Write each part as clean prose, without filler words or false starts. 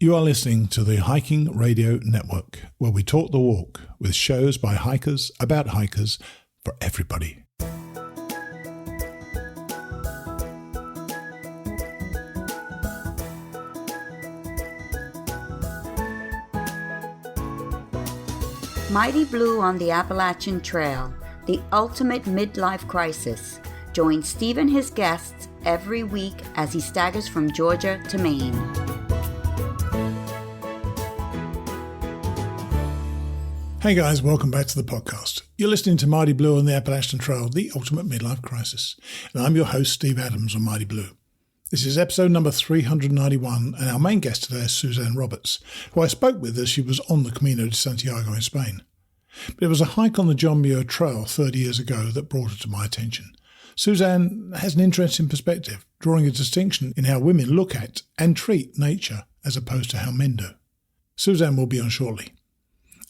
You are listening to the Hiking Radio Network, where we talk the walk with shows by hikers, about hikers, for everybody. Mighty Blue on the Appalachian Trail, the ultimate midlife crisis. Join Steve and his guests every week as he staggers from Georgia to Maine. Hey guys, welcome back to the podcast. You're listening to Mighty Blue on the Appalachian Trail, the ultimate midlife crisis. And I'm your host, Steve Adams on Mighty Blue. This is episode number 391, and our main guest today is Suzanne Roberts, who I spoke with as she was on the Camino de Santiago in Spain. But it was a hike on the John Muir Trail 30 years ago that brought her to my attention. Suzanne has an interesting perspective, drawing a distinction in how women look at and treat nature as opposed to how men do. Suzanne will be on shortly.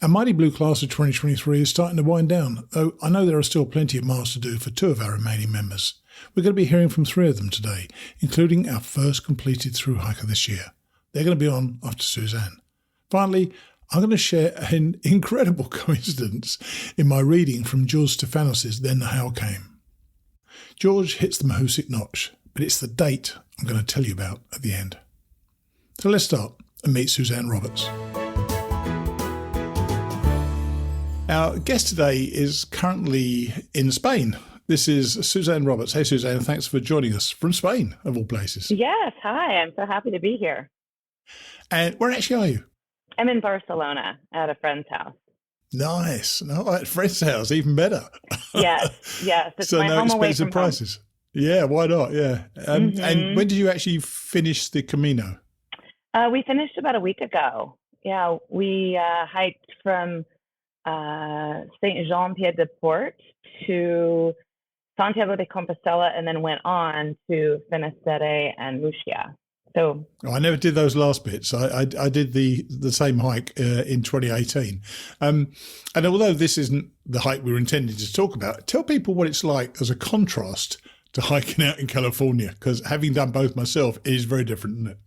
Our Mighty Blue class of 2023 is starting to wind down, though I know there are still plenty of miles to do for two of our remaining members. We're going to be hearing from three of them today, including our first completed thru-hiker this year. They're going to be on after Suzanne. Finally, I'm going to share an incredible coincidence in my reading from George Stefanos' Then the Hail Came. George hits the Mahoosuc Notch, but it's the date I'm going to tell you about at the end. So let's start and meet Suzanne Roberts. Our guest today is currently in Spain. This is Suzanne Roberts. Hey, Suzanne, thanks for joining us from Spain, of all places. Yes, hi. I'm so happy to be here. And where actually are you? I'm in Barcelona at a friend's house. Nice. No, at a friend's house, even better. Yes. It's so my no home away expensive from prices. Home. Yeah, why not? Yeah. And when did you actually finish the Camino? We finished about a week ago. Yeah, we hiked from Saint-Jean-Pied-de-Port to Santiago de Compostela and then went on to Finisterre and Murcia. So I never did those last bits. I did the same hike in 2018. And although this isn't the hike we were intending to talk about, tell people what it's like as a contrast to hiking out in California, because having done both myself, it is very different, isn't it?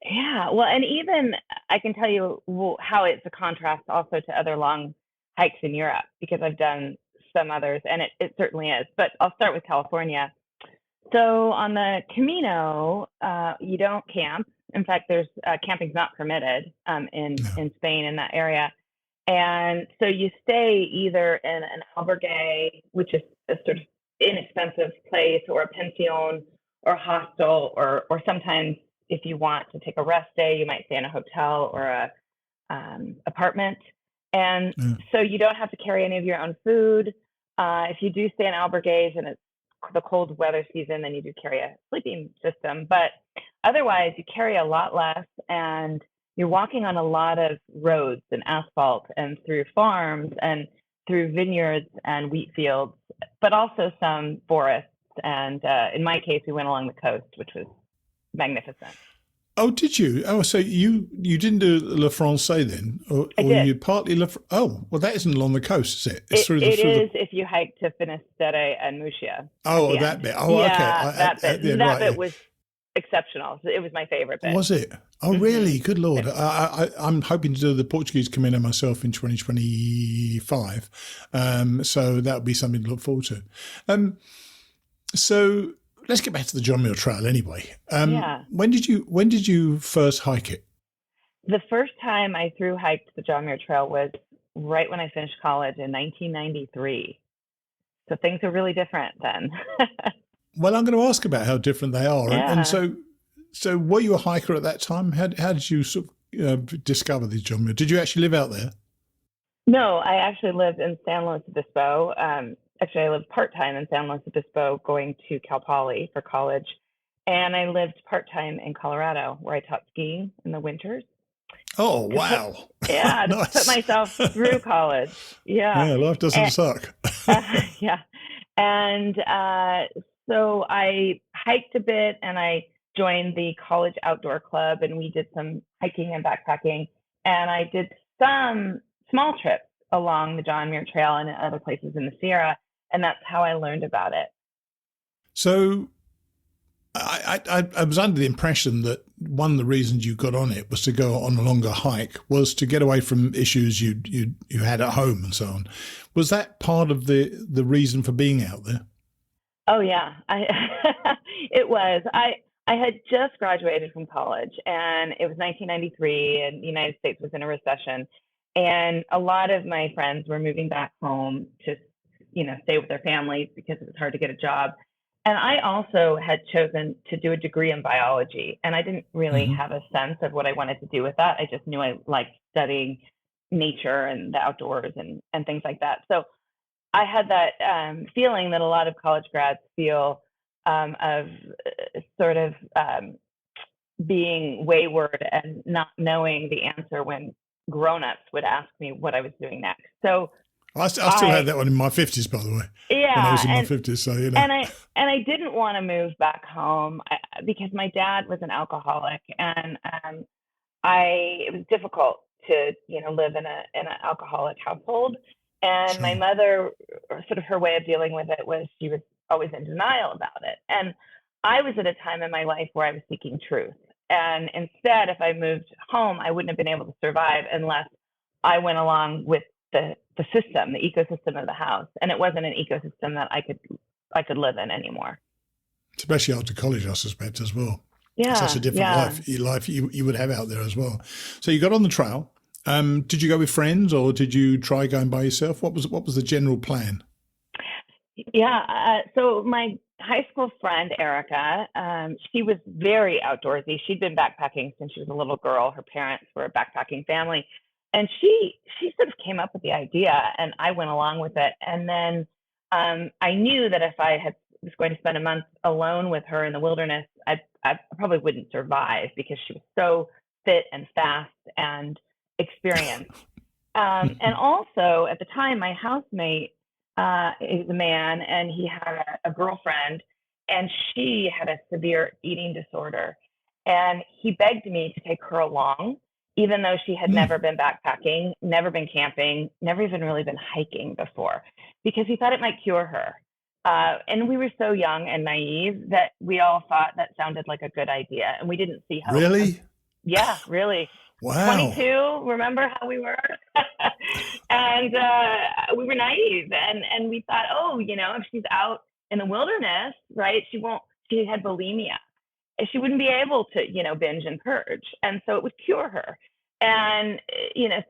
Yeah, well, and even I can tell you how it's a contrast also to other long hikes in Europe, because I've done some others, and it certainly is. But I'll start with California. So on the Camino, you don't camp. In fact, there's camping's not permitted in Spain in that area. And so you stay either in an albergue, which is a sort of inexpensive place, or a pension or a hostel, or sometimes if you want to take a rest day, you might stay in a hotel or a apartment. And so you don't have to carry any of your own food. If you do stay in albergues and it's the cold weather season, then you do carry a sleeping system. But otherwise, you carry a lot less, and you're walking on a lot of roads and asphalt and through farms and through vineyards and wheat fields, but also some forests. And in my case, we went along the coast, which was magnificent. Oh, did you? Oh, so you didn't do Le Francais then? Or did. You partly well, that isn't along the coast, is it? It is if you hike to Finisterre and Murcia. Oh, that bit. Oh, yeah, okay. That bit was exceptional. It was my favorite bit. Was it? Oh, really? Good Lord. I'm hoping to do the Portuguese Camino myself in 2025. So that would be something to look forward to. So let's get back to the John Muir Trail anyway. When did you first hike it? The first time I thru-hiked the John Muir Trail was right when I finished college in 1993. So things are really different then. Well, I'm going to ask about how different they are. Yeah. And so were you a hiker at that time? How did you sort of discover the John Muir? Did you actually live out there? No, I actually lived in San Luis Obispo. Actually, I lived part-time in San Luis Obispo going to Cal Poly for college. And I lived part-time in Colorado where I taught skiing in the winters. Oh, wow. Yeah, Nice. to put myself through college. Yeah. Yeah, life doesn't suck. Yeah. And so I hiked a bit, and I joined the college outdoor club, and we did some hiking and backpacking. And I did some small trips along the John Muir Trail and other places in the Sierra. And that's how I learned about it. So I was under the impression that one of the reasons you got on it was to go on a longer hike, was to get away from issues you had at home and so on. Was that part of the reason for being out there? Oh yeah, it was. I had just graduated from college, and it was 1993, and the United States was in a recession, and a lot of my friends were moving back home to, stay with their families because it was hard to get a job. And I also had chosen to do a degree in biology, and I didn't really have a sense of what I wanted to do with that. I just knew I liked studying nature and the outdoors and things like that. So I had that feeling that a lot of college grads feel of sort of being wayward and not knowing the answer when grown-ups would ask me what I was doing next. So I still had that one in my 50s, by the way. Yeah, when I was in my 50s, so And I didn't want to move back home because my dad was an alcoholic, and it was difficult to live in an alcoholic household. And Sure. My mother, sort of her way of dealing with it was she was always in denial about it. And I was at a time in my life where I was seeking truth. And instead, if I moved home, I wouldn't have been able to survive unless I went along with the system, the ecosystem of the house. And it wasn't an ecosystem that I could live in anymore. Especially after college, I suspect, as well. Yeah. It's such a different life you would have out there as well. So you got on the trail. Did you go with friends, or did you try going by yourself? What was the general plan? Yeah. So my high school friend, Erica, she was very outdoorsy. She'd been backpacking since she was a little girl. Her parents were a backpacking family. And she sort of came up with the idea, and I went along with it. And then I knew that if I was going to spend a month alone with her in the wilderness, I probably wouldn't survive because she was so fit and fast and experienced. And also, at the time, my housemate is a man, and he had a girlfriend, and she had a severe eating disorder. And he begged me to take her along, even though she had never been backpacking, never been camping, never even really been hiking before, because he thought it might cure her. And we were so young and naive that we all thought that sounded like a good idea, and we didn't see how. Really? Yeah, really. Wow. 22, remember how we were? And we were naive, and we thought, if she's out in the wilderness, right, she had bulimia. She wouldn't be able to, binge and purge. And so it would cure her. And,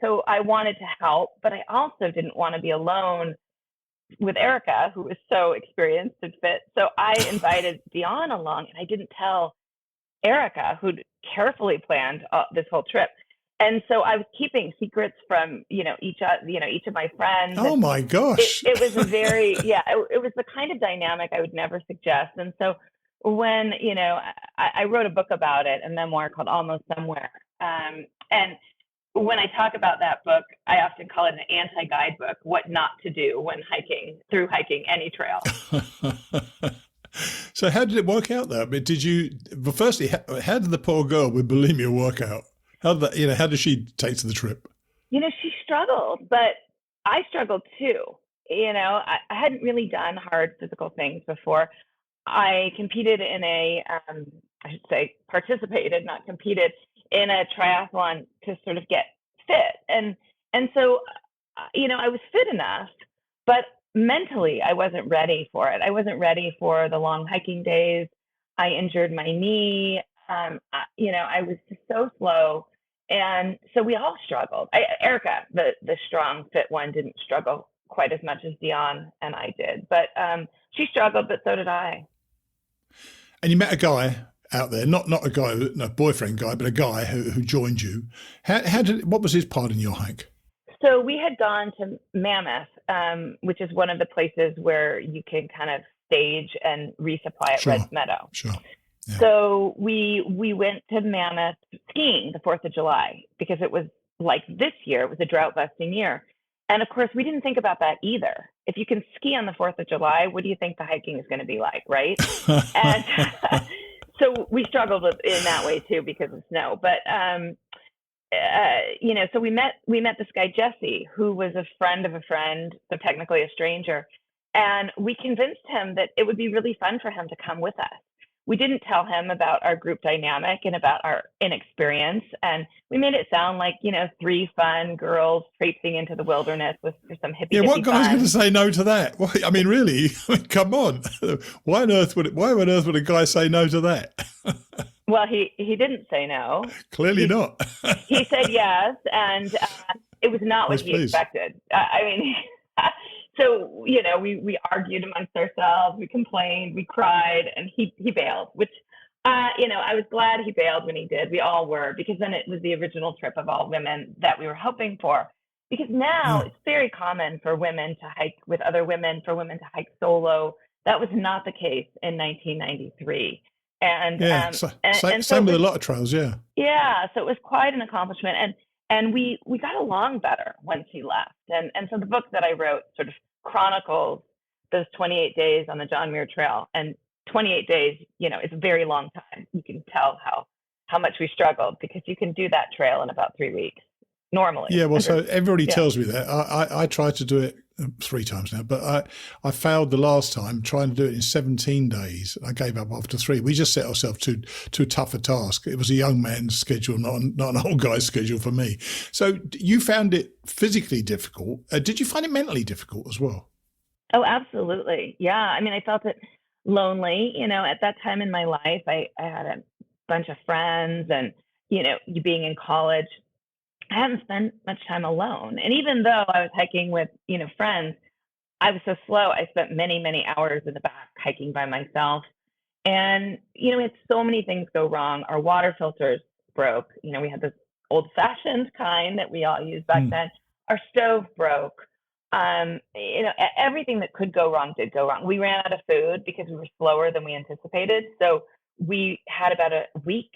so I wanted to help, but I also didn't want to be alone with Erica, who was so experienced and fit. So I invited Dion along, and I didn't tell Erica, who'd carefully planned this whole trip. And so I was keeping secrets from, each of my friends. Oh my gosh. It was a very, it was the kind of dynamic I would never suggest. And so when, I wrote a book about it, a memoir called Almost Somewhere. And when I talk about that book, I often call it an anti-guidebook, what not to do when through hiking any trail. So how did it work out though? I mean, firstly, how did the poor girl with bulimia work out? How did she take to the trip? She struggled, but I struggled too. I hadn't really done hard physical things before. I competed in participated, not competed, in a triathlon to sort of get fit. And so, I was fit enough, but mentally I wasn't ready for it. I wasn't ready for the long hiking days. I injured my knee. I was just so slow. And so we all struggled. Erica, the strong, fit one, didn't struggle quite as much as Dion and I did. But she struggled, but so did I. And you met a guy out there, not a guy, no boyfriend guy, but a guy who joined you. What was his part in your hike? So we had gone to Mammoth, which is one of the places where you can kind of stage and resupply at Red Meadow. Sure. Yeah. So we went to Mammoth skiing the 4th of July because it was like this year, it was a drought busting year. And of course, we didn't think about that either. If you can ski on the 4th of July, what do you think the hiking is going to be like, right? And so we struggled in that way too because of snow. But so we met this guy Jesse, who was a friend of a friend, so technically a stranger, and we convinced him that it would be really fun for him to come with us. we didn't tell him about our group dynamic and about our inexperience. And we made it sound like, 3 fun girls traipsing into the wilderness with some hippie what guy's fun. going to say no to that? Well, I mean, really? Come on. Why on earth would a guy say no to that? Well, he didn't say no. Clearly not. He said yes, and it was not what Yes, he please. expected. I mean, so, we argued amongst ourselves, we complained, we cried, and he bailed, which, I was glad he bailed when he did. We all were, because then it was the original trip of all women that we were hoping for. Because now it's very common for women to hike with other women, for women to hike solo. That was not the case in 1993. And same with a lot of trails, yeah. Yeah, so it was quite an accomplishment. And we got along better once he left. And so the book that I wrote sort of chronicles those 28 days on the John Muir Trail. And 28 days, is a very long time. You can tell how much we struggled, because you can do that trail in about 3 weeks normally. Yeah, well, so everybody tells me that. I tried to do it 3 times now, but I failed the last time trying to do it in 17 days. I gave up after 3. We just set ourselves too tough a task. It was a young man's schedule, not an old guy's schedule for me. So you found it physically difficult. Did you find it mentally difficult as well? Oh, absolutely. Yeah. I mean, I felt it lonely, at that time in my life. I had a bunch of friends, and, you being in college, I hadn't spent much time alone. And even though I was hiking with, friends, I was so slow. I spent many, many hours in the back hiking by myself. And, we had so many things go wrong. Our water filters broke. We had this old fashioned kind that we all used back then. Our stove broke. Everything that could go wrong did go wrong. We ran out of food because we were slower than we anticipated. So we had about a week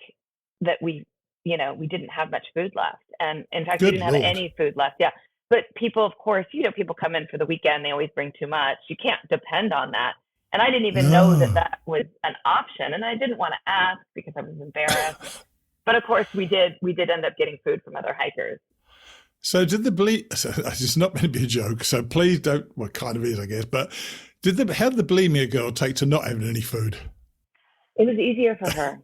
that we didn't have much food left. And in fact, we didn't have any food left. Yeah. But people, of course, people come in for the weekend. They always bring too much. You can't depend on that. And I didn't even know that was an option. And I didn't want to ask because I was embarrassed. But of course, we did end up getting food from other hikers. So did the it's not meant to be a joke, so please don't, well, it kind of is, I guess, but how did the bulimia girl take to not having any food? It was easier for her.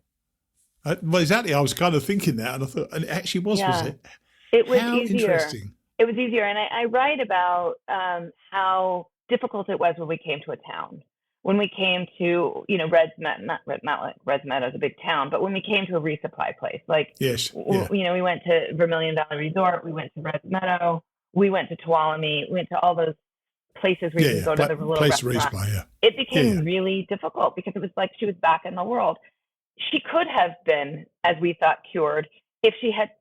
Well, exactly. I was kind of thinking that, and I thought, and it actually was it? It was how easier. Interesting. It was easier. And I write about how difficult it was when we came to a town. When we came to, not like Res Meadow is a big town, but when we came to a resupply place, like, yes, we went to Vermilion Valley Resort, we went to Res Meadow, we went to Tuolumne, we went to all those places where you can go to the little restaurant. Resupply, It became really difficult because it was like she was back in the world. She could have been, as we thought, cured if she had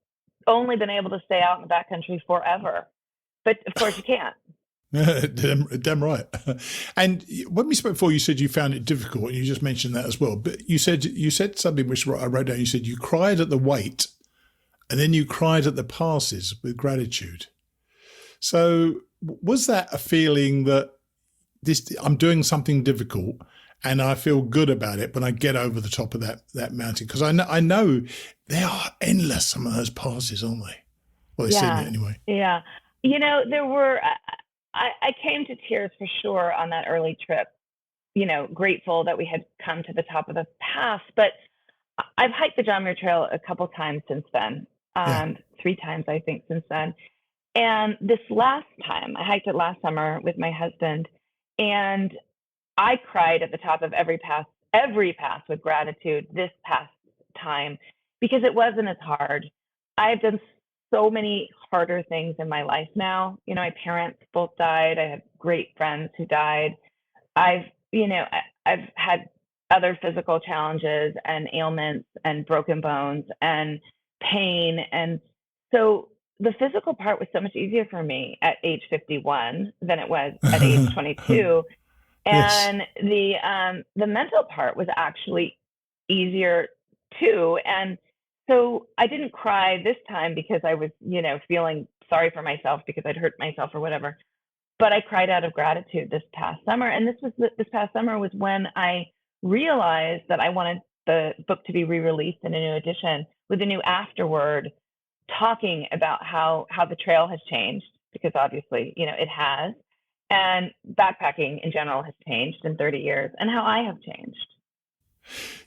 only been able to stay out in the backcountry forever. But of course you can't. Damn right. And when we spoke before, you said you found it difficult, and you just mentioned that as well. But you said something which I wrote down. You said you cried at the wait, and then you cried at the passes with gratitude. So was that a feeling that I'm doing something difficult, and I feel good about it when I get over the top of that mountain? Because I know they are endless, some of those passes, aren't they? Well, they seem it anyway. Yeah. There were. I came to tears for sure on that early trip, grateful that we had come to the top of the pass. But I've hiked the John Muir Trail a couple times since then, 3 times, I think, since then. And this last time, I hiked it last summer with my husband, and I cried at the top of every pass with gratitude this past time, because it wasn't as hard. I've done so many harder things in my life now. My parents both died. I have great friends who died. I've had other physical challenges and ailments and broken bones and pain. And so the physical part was so much easier for me at age 51 than it was at age 22. And the mental part was actually easier too. And so I didn't cry this time because I was, feeling sorry for myself because I'd hurt myself or whatever. But I cried out of gratitude this past summer. And this past summer was when I realized that I wanted the book to be re-released in a new edition with a new afterword, talking about how the trail has changed, because obviously, it has, and backpacking in general has changed in 30 years, and how I have changed.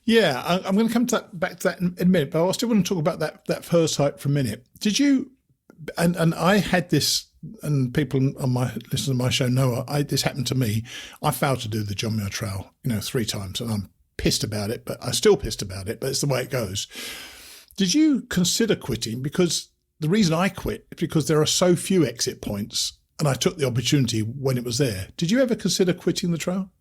Yeah, I'm going to come back to that in a minute, but I still want to talk about that first hike for a minute. Did you? And I had this, and people on my listeners to my show know this happened to me. I failed to do the John Muir Trail, 3 times, and I'm pissed about it. But I'm still pissed about it. But it's the way it goes. Did you consider quitting? Because the reason I quit is because there are so few exit points, and I took the opportunity when it was there. Did you ever consider quitting the trail?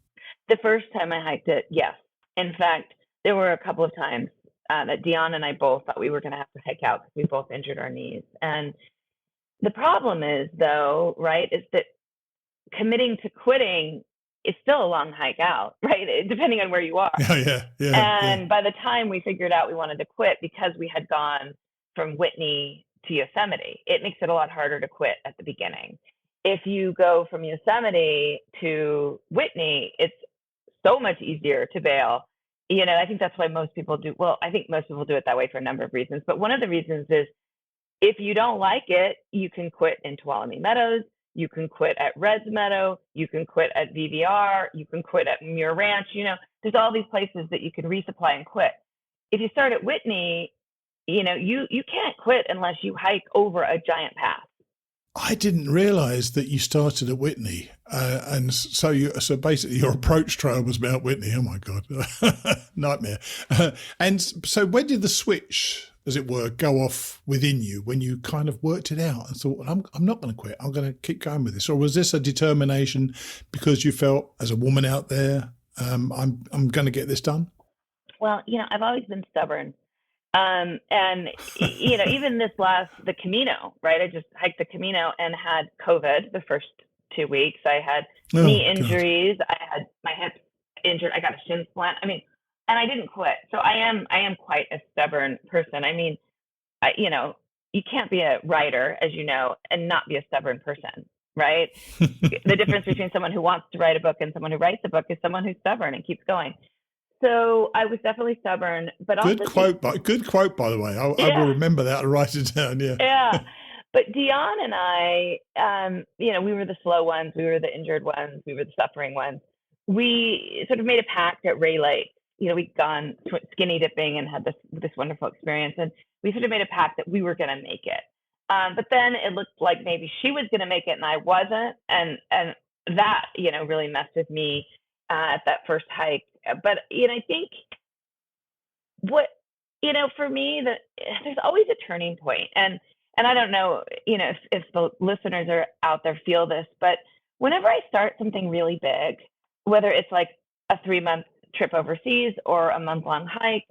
The first time I hiked it, yes. In fact, there were a couple of times that Dion and I both thought we were going to have to hike out because we both injured our knees. And the problem is, though, right, is that committing to quitting is still a long hike out, right? Depending on where you are. And by the time we figured out we wanted to quit, because we had gone from Whitney to Yosemite, it makes it a lot harder to quit at the beginning. If you go from Yosemite to Whitney, it's so much easier to bail. I think that's why most people do. Well, I think most people do it that way for a number of reasons. But one of the reasons is if you don't like it, you can quit in Tuolumne Meadows. You can quit at Reds Meadow. You can quit at VVR. You can quit at Muir Ranch. There's all these places that you can resupply and quit. If you start at Whitney, you can't quit unless you hike over a giant pass. I didn't realize that you started at Whitney. And so basically your approach trail was Mount Whitney. Oh my God. Nightmare. And so when did the switch, as it were, go off within you when you kind of worked it out and thought, well, I'm not going to quit. I'm going to keep going with this. Or was this a determination because you felt as a woman out there, I'm going to get this done? Well, I've always been stubborn. And, even the Camino, right? I just hiked the Camino and had COVID the first 2 weeks. I had knee injuries. God. I had my hips injured. I got a shin splint. And I didn't quit. So I am quite a stubborn person. You can't be a writer, as you know, and not be a stubborn person, right? The difference between someone who wants to write a book and someone who writes a book is someone who's stubborn and keeps going. So I was definitely stubborn, but also good quote, by the way. I will remember that and write it down. Yeah. Yeah. But Dion and I, we were the slow ones. We were the injured ones. We were the suffering ones. We sort of made a pact at Ray Lake. We'd gone skinny dipping and had this wonderful experience. And we sort of made a pact that we were going to make it. But then it looked like maybe she was going to make it and I wasn't. And that, really messed with me at that first hike. But, I think for me, there's always a turning point. And I don't know, if the listeners are out there feel this, but whenever I start something really big, whether it's like a 3-month trip overseas or a month-long hike,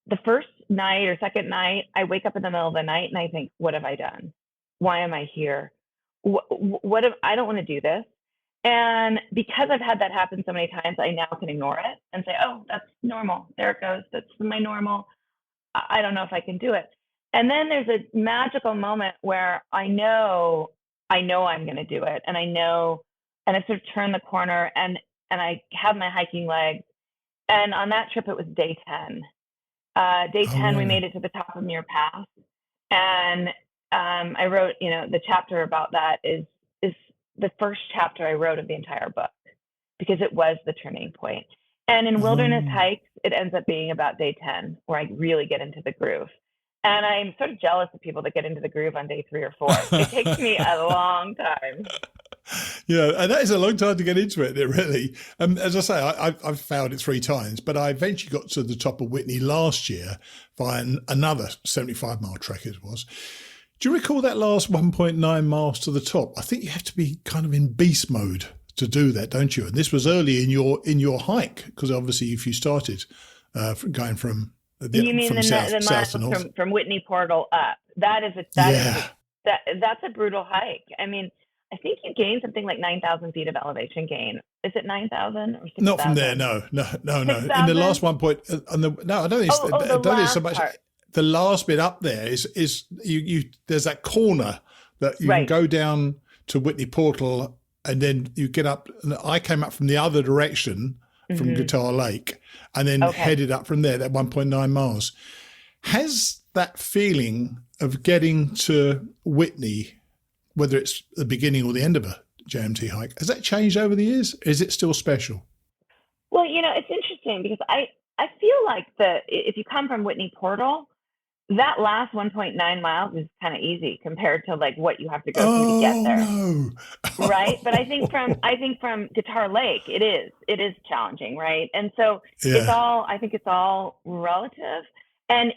the first night or second night, I wake up in the middle of the night and I think, what have I done? Why am I here? I don't want to do this. And because I've had that happen so many times, I now can ignore it and say, oh, that's normal. There it goes. That's my normal. I don't know if I can do it. And then there's a magical moment where I know I'm going to do it. And I know, and I sort of turn the corner and I have my hiking legs. And on that trip, it was day 10. Day 10, we made it to the top of Muir Pass. And I wrote, the chapter about that is the first chapter I wrote of the entire book because it was the turning point. And in wilderness hikes, it ends up being about day 10 where I really get into the groove. And I'm sort of jealous of people that get into the groove on day 3 or 4. It takes me a long time. Yeah, and that is a long time to get into it, really. As I say, I've failed it 3 times, but I eventually got to the top of Whitney last year via another 75-mile trek it was. Do you recall that last 1.9 miles to the top? I think you have to be kind of in beast mode to do that, don't you? And this was early in your hike, because obviously if you started going from south to north. From Whitney Portal up, that's a brutal hike. I think you gain something like 9,000 feet of elevation gain. Is it 9,000 or 6,000? Not from there, no. 6, in the last 1 point, I don't think it's so much. Part. The last bit up there is you. There's that corner that you can go down to Whitney Portal, and then you get up. And I came up from the other direction from Guitar Lake, and then headed up from there. That 1.9 miles. Has that feeling of getting to Whitney, whether it's the beginning or the end of a JMT hike, has that changed over the years? Is it still special? Well, it's interesting because I feel like if you come from Whitney Portal, that last 1.9 miles is kind of easy compared to like what you have to go through to get Oh there. no! Right. But I think from Guitar Lake, it is challenging. Right. And so Yeah. I think it's all relative. And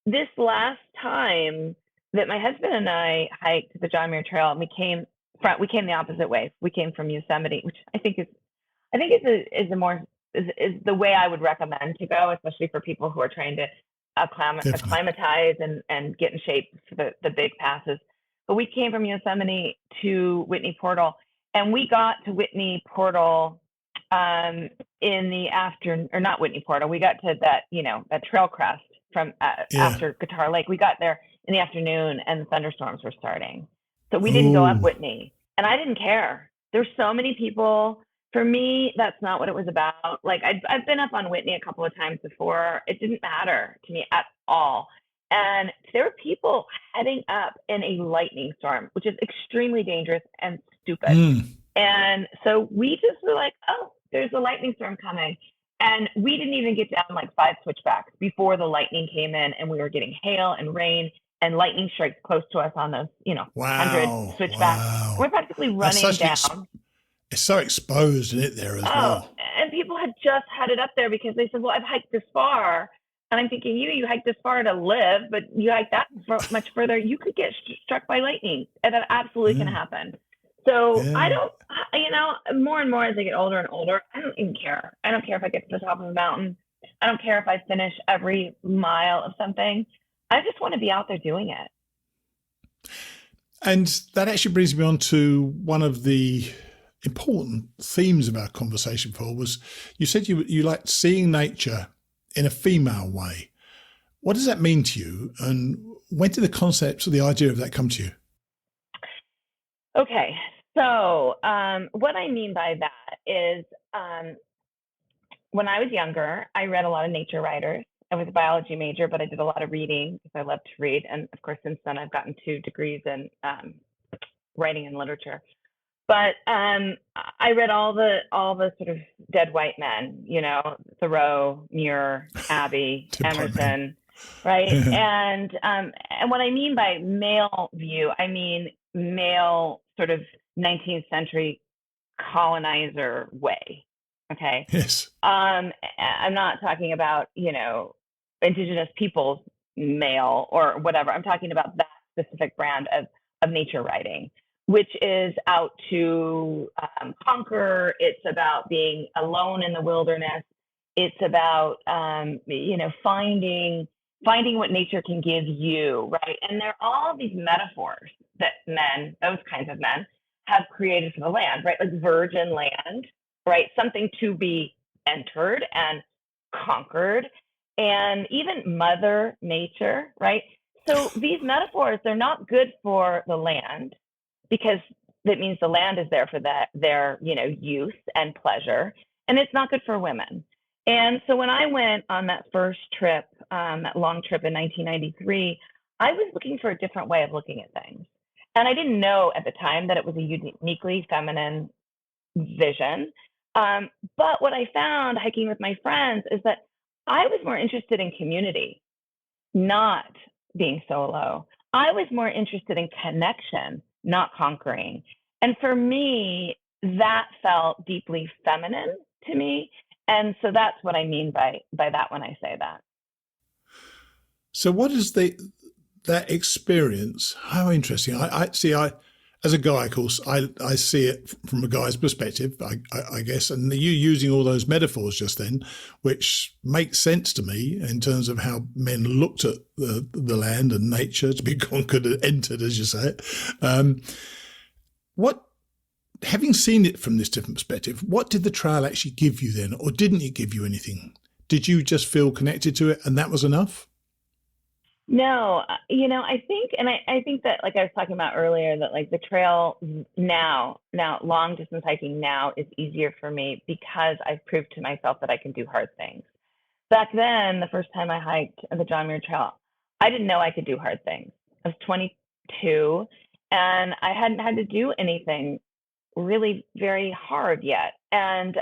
this last time that my husband and I hiked the John Muir Trail, and we came the opposite way. We came from Yosemite, which I think is the way I would recommend to go, especially for people who are trying to Definitely. acclimatize and get in shape for the big passes. But we came from Yosemite to Whitney Portal, and we got to Whitney Portal in the afternoon, or not Whitney Portal. We got to that trail crest from Yeah. after Guitar Lake. We got there in the afternoon, and the thunderstorms were starting. So we didn't go up Ooh. Whitney, and I didn't care. There's so many people. For me, that's not what it was about. Like I've been up on Whitney a couple of times before. It didn't matter to me at all. And there were people heading up in a lightning storm, which is extremely dangerous and stupid. Mm. And so we just were like, oh, there's a lightning storm coming. And we didn't even get down like 5 switchbacks before the lightning came in, and we were getting hail and rain and lightning strikes close to us on those, 100 switchbacks. Wow. We're practically running down. It's so exposed in it there as well. And people had just headed up there because they said, well, I've hiked this far. And I'm thinking, you hiked this far to live, but you hiked that much further, you could get struck by lightning. And that absolutely can happen. So I don't, more and more as I get older and older, I don't even care. I don't care if I get to the top of a mountain. I don't care if I finish every mile of something. I just want to be out there doing it. And that actually brings me on to one of the important themes of our conversation before. Was you said you liked seeing nature in a female way. What does that mean to you? And when did the concept or the idea of that come to you? Okay. So what I mean by that is when I was younger, I read a lot of nature writers. I was a biology major, but I did a lot of reading because I love to read. And of course, since then, I've gotten 2 degrees in writing and literature. But I read all the sort of dead white men, Thoreau, Muir, Abbey, Emerson, right? And what I mean by male view, I mean male sort of 19th century colonizer way. Okay. Yes. I'm not talking about, indigenous peoples male or whatever. I'm talking about that specific brand of nature writing, which is out to conquer. It's about being alone in the wilderness. It's about, finding what nature can give you, right? And there are all these metaphors that those kinds of men, have created for the land, right? Like virgin land, right? Something to be entered and conquered, and even Mother Nature, right? So these metaphors, they're not good for the land, because that means the land is there for their use and pleasure, and it's not good for women. And so when I went on that first trip, that long trip in 1993, I was looking for a different way of looking at things. And I didn't know at the time that it was a uniquely feminine vision. But what I found hiking with my friends is that I was more interested in community, not being solo. I was more interested in connection, not conquering. And for me, that felt deeply feminine to me. And so that's what I mean by that when I say that. So what is that experience? How interesting. I see, as a guy, of course, I see it from a guy's perspective, I guess, and you using all those metaphors just then, which makes sense to me in terms of how men looked at the land and nature to be conquered and entered, as you say it. Having seen it from this different perspective, what did the trail actually give you then, or didn't it give you anything? Did you just feel connected to it and that was enough? No, I think that, like I was talking about earlier, that like the trail now long distance hiking now is easier for me because I've proved to myself that I can do hard things. Back then, the first time I hiked the John Muir Trail, I didn't know I could do hard things. I was 22 and I hadn't had to do anything really very hard yet. And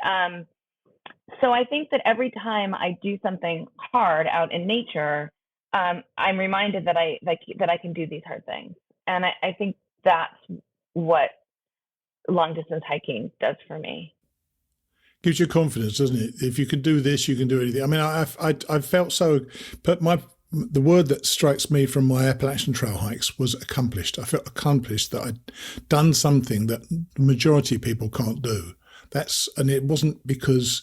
So I think that every time I do something hard out in nature, I'm reminded that I can do these hard things. And I think that's what long distance hiking does for me. Gives you confidence, doesn't it? If you can do this, you can do anything. I mean, I felt so, but the word that strikes me from my Appalachian Trail hikes was accomplished. I felt accomplished that I'd done something that the majority of people can't do. And it wasn't because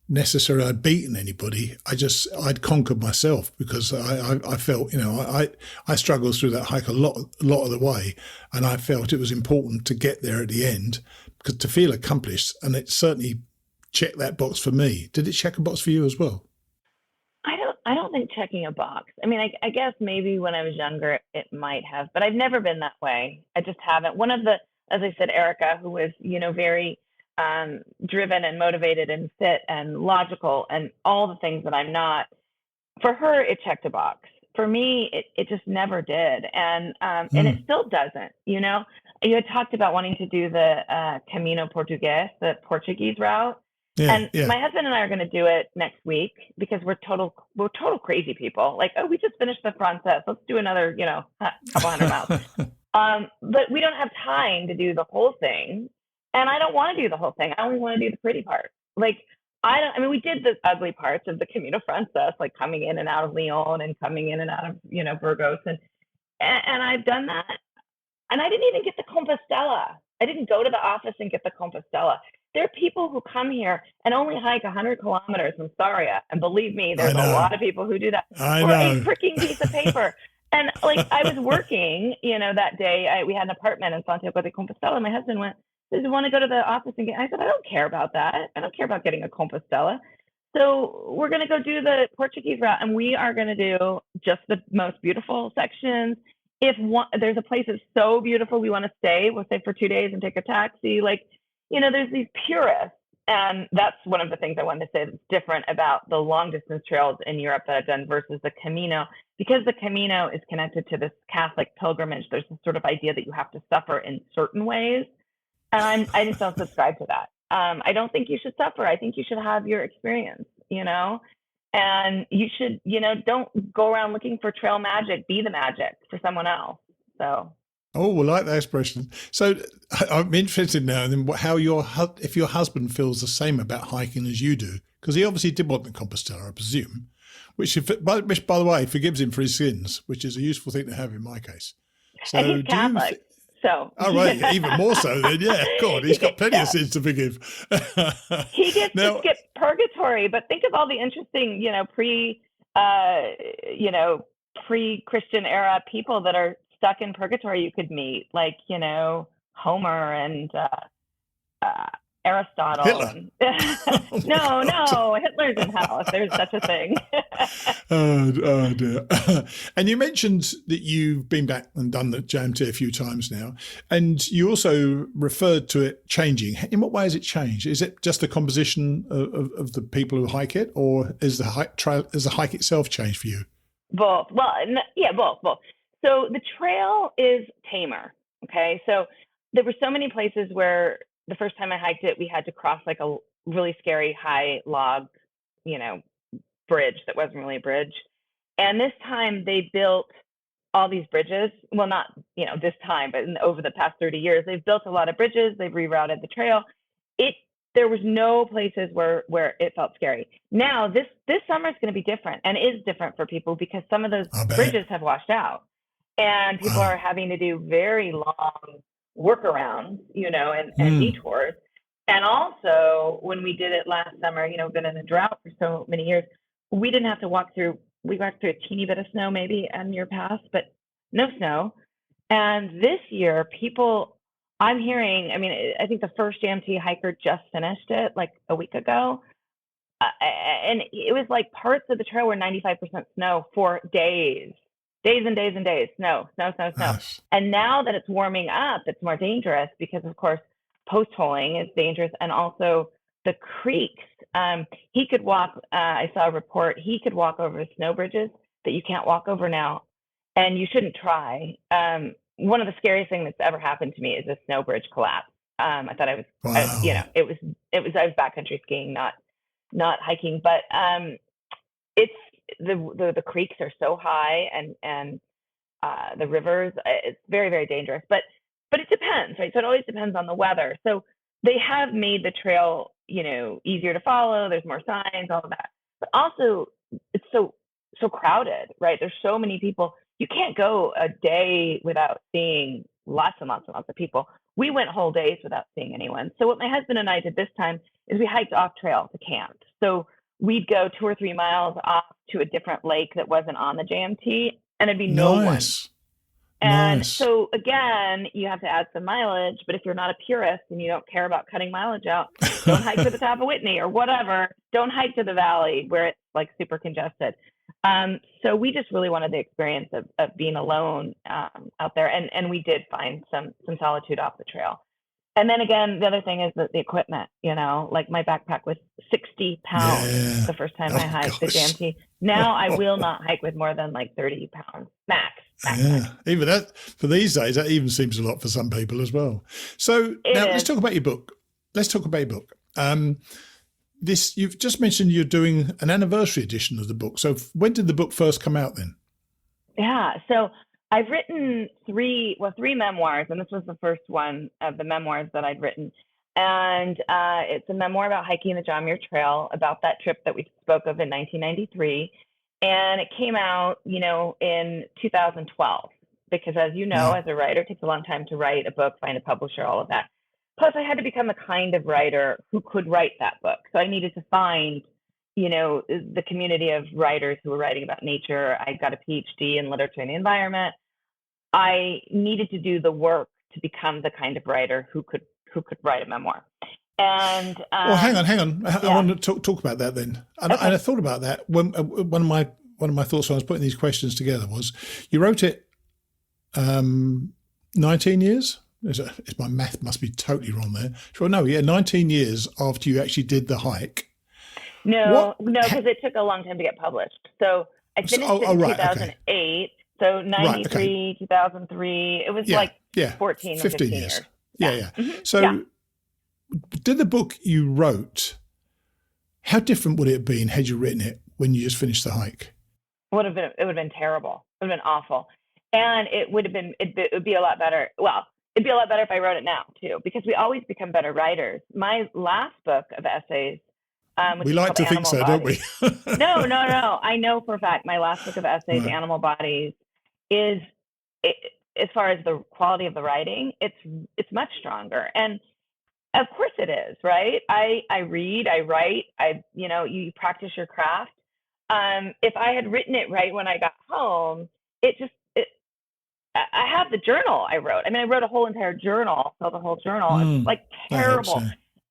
necessarily I'd beaten anybody. I'd conquered myself, because I felt, I struggled through that hike a lot of the way, and I felt it was important to get there at the end, because to feel accomplished, and it certainly checked that box for me. Did it check a box for you as well? I don't think checking a box. I mean, I guess maybe when I was younger it might have, but I've never been that way. I just haven't. As I said, Erica, who was, very driven and motivated and fit and logical and all the things that I'm not, for her, it checked a box. For me, it just never did. And it still doesn't, You had talked about wanting to do the Camino Portugués, the Portuguese route. Yeah, and my husband and I are going to do it next week, because we're total crazy people. Like, oh, we just finished the Frances. Let's do another, couple hundred miles. But we don't have time to do the whole thing. And I don't want to do the whole thing. I only want to do the pretty part. Like, we did the ugly parts of the Camino Frances, like coming in and out of Lyon and coming in and out of, Burgos. And I've done that. And I didn't even get the Compostela. I didn't go to the office and get the Compostela. There are people who come here and only hike 100 kilometers from Saria. And believe me, there's a lot of people who do that for a freaking piece of paper. And I was working, that day, we had an apartment in Santiago de Compostela. My husband went, does you want to go to the office and I said, I don't care about that. I don't care about getting a Compostela. So we're going to go do the Portuguese route, and we are going to do just the most beautiful sections. If there's a place that's so beautiful, we want to stay. We'll stay for 2 days and take a taxi. There's these purists. And that's one of the things I wanted to say that's different about the long distance trails in Europe that I've done versus the Camino, because the Camino is connected to this Catholic pilgrimage. There's this sort of idea that you have to suffer in certain ways. And I just don't subscribe to that. I don't think you should suffer. I think you should have your experience, and you should, don't go around looking for trail magic, be the magic for someone else. So. Oh, we like that expression. So I'm interested now in how if your husband feels the same about hiking as you do, because he obviously did want the Compostela, I presume, which by the way, forgives him for his sins, which is a useful thing to have in my case. So and he's Catholic. So. Oh, right. Even more so then. Yeah, God, he's got plenty of sins to forgive. He gets to skip purgatory, but think of all the interesting, pre-Christian era people that are stuck in purgatory you could meet, like, Homer and Aristotle. And no, Hitler's in hell, if there's such a thing. Oh dear. And you mentioned that you've been back and done the JMT a few times now, and you also referred to it changing. In what way has it changed? Is it just the composition of the people who hike it, or is the hike itself changed for you? Both. Well, yeah, both. So the trail is tamer. Okay, so there were so many places where the first time I hiked it, we had to cross like a really scary high log, bridge that wasn't really a bridge. And this time they built all these bridges. Well, not, this time, but over the past 30 years, they've built a lot of bridges. They've rerouted the trail. There was no places where it felt scary. Now this summer is going to be different, and is different for people, because some of those bridges have washed out, and people are having to do very long workarounds, and detours. And also, when we did it last summer, we've been in a drought for so many years, we didn't have to walk through. We walked through a teeny bit of snow maybe on your path, but no snow. And this year, I'm hearing, I think the first JMT hiker just finished it like a week ago. And it was like parts of the trail were 95% snow for days and days and days. Snow. Gosh. And now that it's warming up, it's more dangerous, because of course, post-holing is dangerous. And also the creeks, he could walk, I saw a report, he could walk over snow bridges that you can't walk over now. And you shouldn't try. One of the scariest things that's ever happened to me is a snow bridge collapse. I thought I was, wow. I was backcountry skiing, not not hiking, but it's the creeks are so high and the rivers, it's very, very dangerous, but it depends, right? So it always depends on the weather. So they have made the trail, easier to follow. There's more signs, all of that, but also it's so crowded, right? There's so many people. You can't go a day without seeing lots and lots and lots of people. We went whole days without seeing anyone. So what my husband and I did this time is we hiked off trail to camp. So we'd go 2 or 3 miles off to a different lake that wasn't on the JMT, and it'd be no one. And so again, you have to add some mileage, but if you're not a purist and you don't care about cutting mileage out, don't hike to the top of Whitney or whatever. Don't hike to the valley where it's like super congested. So we just really wanted the experience of being alone out there. And we did find some solitude off the trail. And then again, the other thing is that the equipment, like my backpack was 60 pounds the first time I hiked the JMT. Now I will not hike with more than like 30 pounds max. Even that for these days, that even seems a lot for some people as well. So now let's talk about your book. You've just mentioned you're doing an anniversary edition of the book. So when did the book first come out then? Yeah. So I've written 3 memoirs, and this was the first one of the memoirs that I'd written. And it's a memoir about hiking the John Muir Trail, about that trip that we spoke of in 1993. And it came out, in 2012, because as you know, as a writer, it takes a long time to write a book, find a publisher, all of that. Plus, I had to become the kind of writer who could write that book. So I needed to find, the community of writers who were writing about nature. I got a PhD in literature and the environment. I needed to do the work to become the kind of writer who could write a memoir. And well, hang on. Yeah. I want to talk about that then. And, okay. And I thought about that when one of my thoughts when I was putting these questions together was you wrote it 19 years. My math must be totally wrong there. Sure, no, 19 years after you actually did the hike. No, because it took a long time to get published. So I finished it in 2008. Okay. So 93, 2003. It was 14 or 15 years. Yeah. Mm-hmm. So did the book you wrote, how different would it have been had you written it when you just finished the hike? It would have been terrible. It would have been awful. And it would be a lot better. Well, it'd be a lot better if I wrote it now too, because we always become better writers. My last book of essays, we like to think so, Bodies. don't we? No. I know for a fact my last book of essays, Animal Bodies, is as far as the quality of the writing, it's much stronger. And of course it is, right? I read, I write, you practice your craft. If I had written it right when I got home, I have the journal I wrote. I mean, I wrote a whole entire journal, so the whole journal. It's like terrible.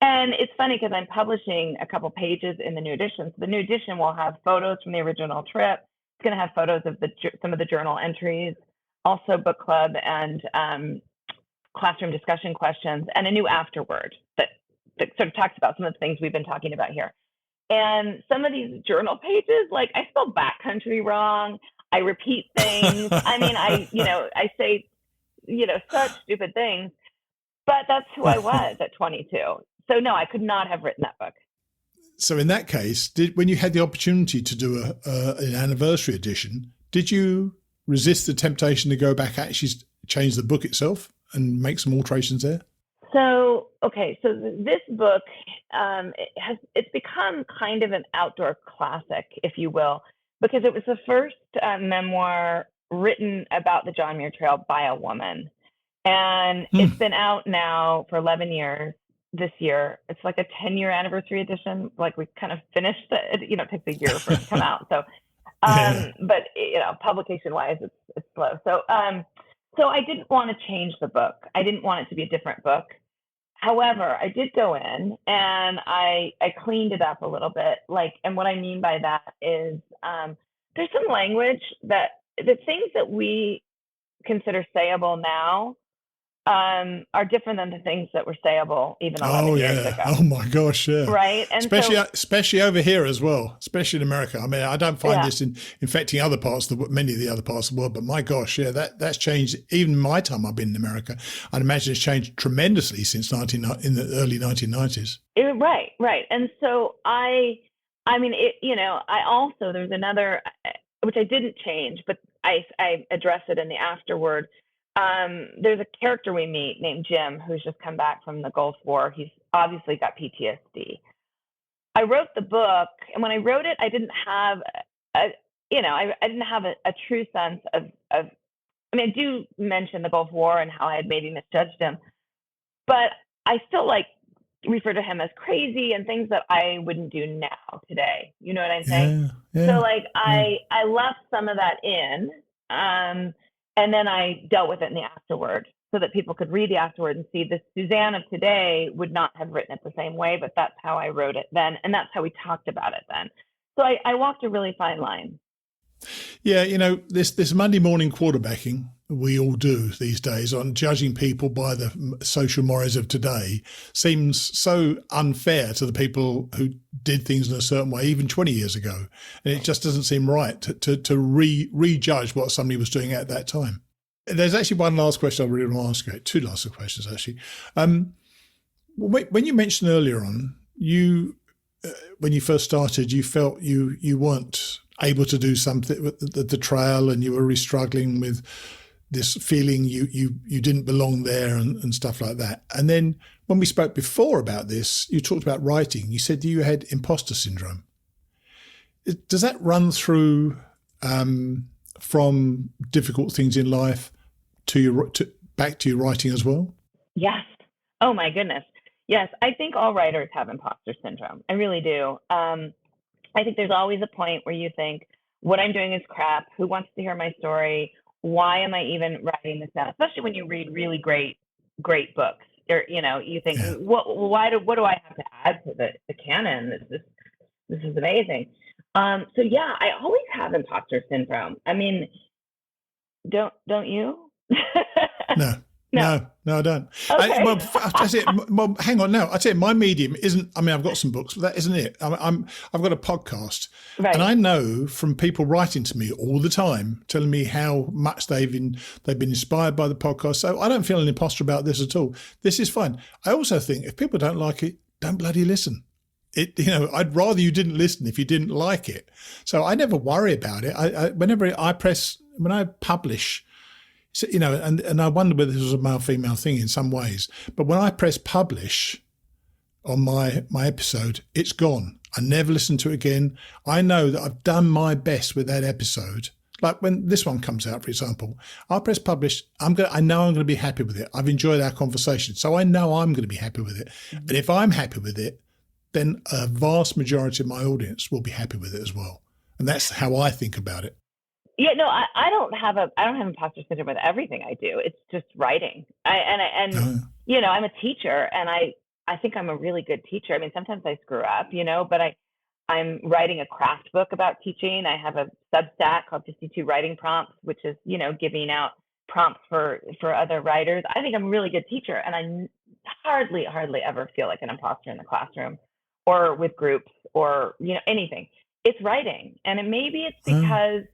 And it's funny because I'm publishing a couple pages in the new edition. So the new edition will have photos from the original trip. It's going to have photos of some of the journal entries, also book club and classroom discussion questions, and a new afterword that sort of talks about some of the things we've been talking about here. And some of these journal pages, like I spell backcountry wrong. I repeat things. I mean, I say, such stupid things, but that's who I was at 22. So no, I could not have written that book. So in that case, when you had the opportunity to do an anniversary edition, did you resist the temptation to go back, actually change the book itself and make some alterations there? So this book, it's become kind of an outdoor classic, if you will, because it was the first memoir written about the John Muir Trail by a woman. And it's been out now for 11 years this year. It's like a 10-year anniversary edition. Like we kind of finished it. It takes a year for it to come out. So, but publication-wise, it's slow. So I didn't want to change the book. I didn't want it to be a different book. However, I did go in and I cleaned it up a little bit. And what I mean by that is there's some language that the things that we consider sayable now are different than the things that were sayable even 11 years ago. Oh my gosh, yeah. Right. And especially over here as well, especially in America. I mean, I don't find this infecting other parts of many of the other parts of the world, but my gosh, that's changed. Even my time I've been in America, I'd imagine it's changed tremendously since in the early 1990s. Right. And so I I mean, there's another, which I didn't change, but I address it in the afterword. There's a character we meet named Jim who's just come back from the Gulf War. He's obviously got PTSD. I wrote the book, and when I wrote it, I didn't have I didn't have a true sense of. I mean, I do mention the Gulf War and how I had maybe misjudged him, but I still refer to him as crazy and things that I wouldn't do now today. You know what I'm saying? Yeah, So I left some of that in, and then I dealt with it in the afterward so that people could read the afterward and see the Suzanne of today would not have written it the same way, but that's how I wrote it then. And that's how we talked about it then. So I walked a really fine line. Yeah, this Monday morning quarterbacking we all do these days on judging people by the social mores of today seems so unfair to the people who did things in a certain way even 20 years ago. And it just doesn't seem right to rejudge what somebody was doing at that time. There's actually one last question I really want to ask you. Two last questions, actually. When you mentioned earlier on, when you first started, you felt you weren't able to do something with the trail, and you were really struggling with this feeling you didn't belong there and stuff like that. And then when we spoke before about this, you talked about writing. You said you had imposter syndrome. Does that run through from difficult things in life back to your writing as well? Yes. Oh my goodness. Yes. I think all writers have imposter syndrome. I really do. I think there's always a point where you think, what I'm doing is crap. Who wants to hear my story? Why am I even writing this down? Especially when you read really great books. Or, you think, what do I have to add to the canon? This is amazing. So yeah, I always have imposter syndrome. I mean, don't you? No, I don't. Okay. That's it. Well, hang on now. I tell you, my medium isn't. I mean, I've got some books, but that isn't it. I've got a podcast, right. And I know from people writing to me all the time, telling me how much they've been inspired by the podcast. So I don't feel an imposter about this at all. This is fine. I also think if people don't like it, don't bloody listen. I'd rather you didn't listen if you didn't like it. So I never worry about it. When I publish. So, and I wonder whether this was a male-female thing in some ways. But when I press publish on my episode, it's gone. I never listen to it again. I know that I've done my best with that episode. Like when this one comes out, for example, I'll press publish. I know I'm going to be happy with it. I've enjoyed our conversation. So I know I'm going to be happy with it. Mm-hmm. And if I'm happy with it, then a vast majority of my audience will be happy with it as well. And that's how I think about it. Yeah, no, I don't have imposter syndrome with everything I do. It's just writing. I'm a teacher, and I think I'm a really good teacher. I mean, sometimes I screw up, but I'm writing a craft book about teaching. I have a Substack called 52 Writing Prompts, which is, giving out prompts for other writers. I think I'm a really good teacher, and I hardly ever feel like an imposter in the classroom or with groups or, anything. It's writing. And maybe it's because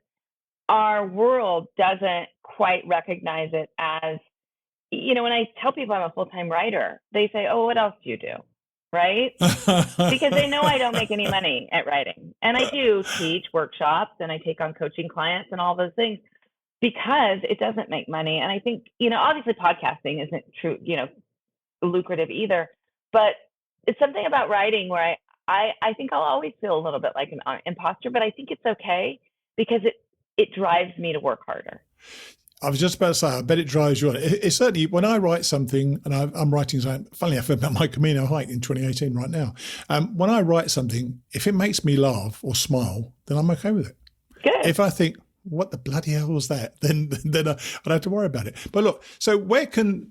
our world doesn't quite recognize it as, when I tell people I'm a full-time writer, they say, oh, what else do you do? Right? Because they know I don't make any money at writing. And I do teach workshops and I take on coaching clients and all those things because it doesn't make money. And I think, obviously podcasting isn't true, lucrative either, but it's something about writing where I think I'll always feel a little bit like an imposter, but I think it's okay because it drives me to work harder. I was just about to say, I bet it drives you on. It's certainly, when I write something, and I'm writing something, funnily enough, about my Camino hike in 2018 right now. When I write something, if it makes me laugh or smile, then I'm okay with it. Good. If I think, what the bloody hell was that? Then I don't have to worry about it. But look, so when can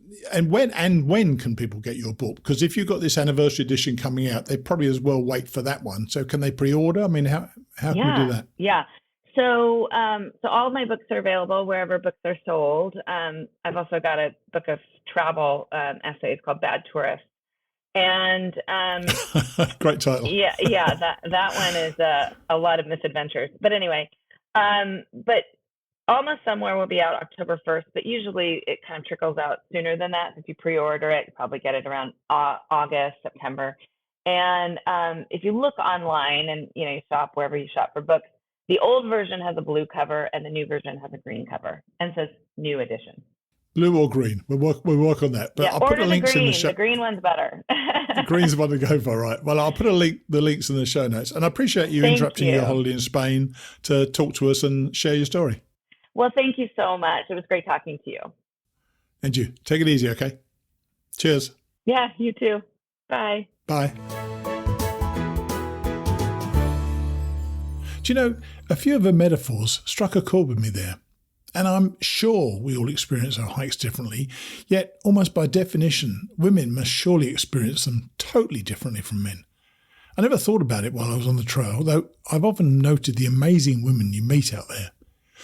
people get your book? Because if you've got this anniversary edition coming out, they probably as well wait for that one. So can they pre-order? I mean, how can we do that? Yeah. So all of my books are available wherever books are sold. I've also got a book of travel essays called Bad Tourist. And great title. Yeah, that one is a lot of misadventures. But anyway, but Almost Somewhere will be out October 1st, but usually it kind of trickles out sooner than that. If you pre-order it, you probably get it around August, September. And if you look online and you shop wherever you shop for books, the old version has a blue cover and the new version has a green cover and says new edition. Blue or green? We'll work on that. But yeah, I'll put order the links green. in the show. The green one's better. The green's the one to go for, right? Well, I'll put the links in the show notes. And I appreciate you interrupting your holiday in Spain to talk to us and share your story. Well, thank you so much. It was great talking to you. And you. Take it easy, okay? Cheers. Yeah, you too. Bye. Bye. Do you know, a few of her metaphors struck a chord with me there. And I'm sure we all experience our hikes differently, yet almost by definition, women must surely experience them totally differently from men. I never thought about it while I was on the trail, though I've often noted the amazing women you meet out there.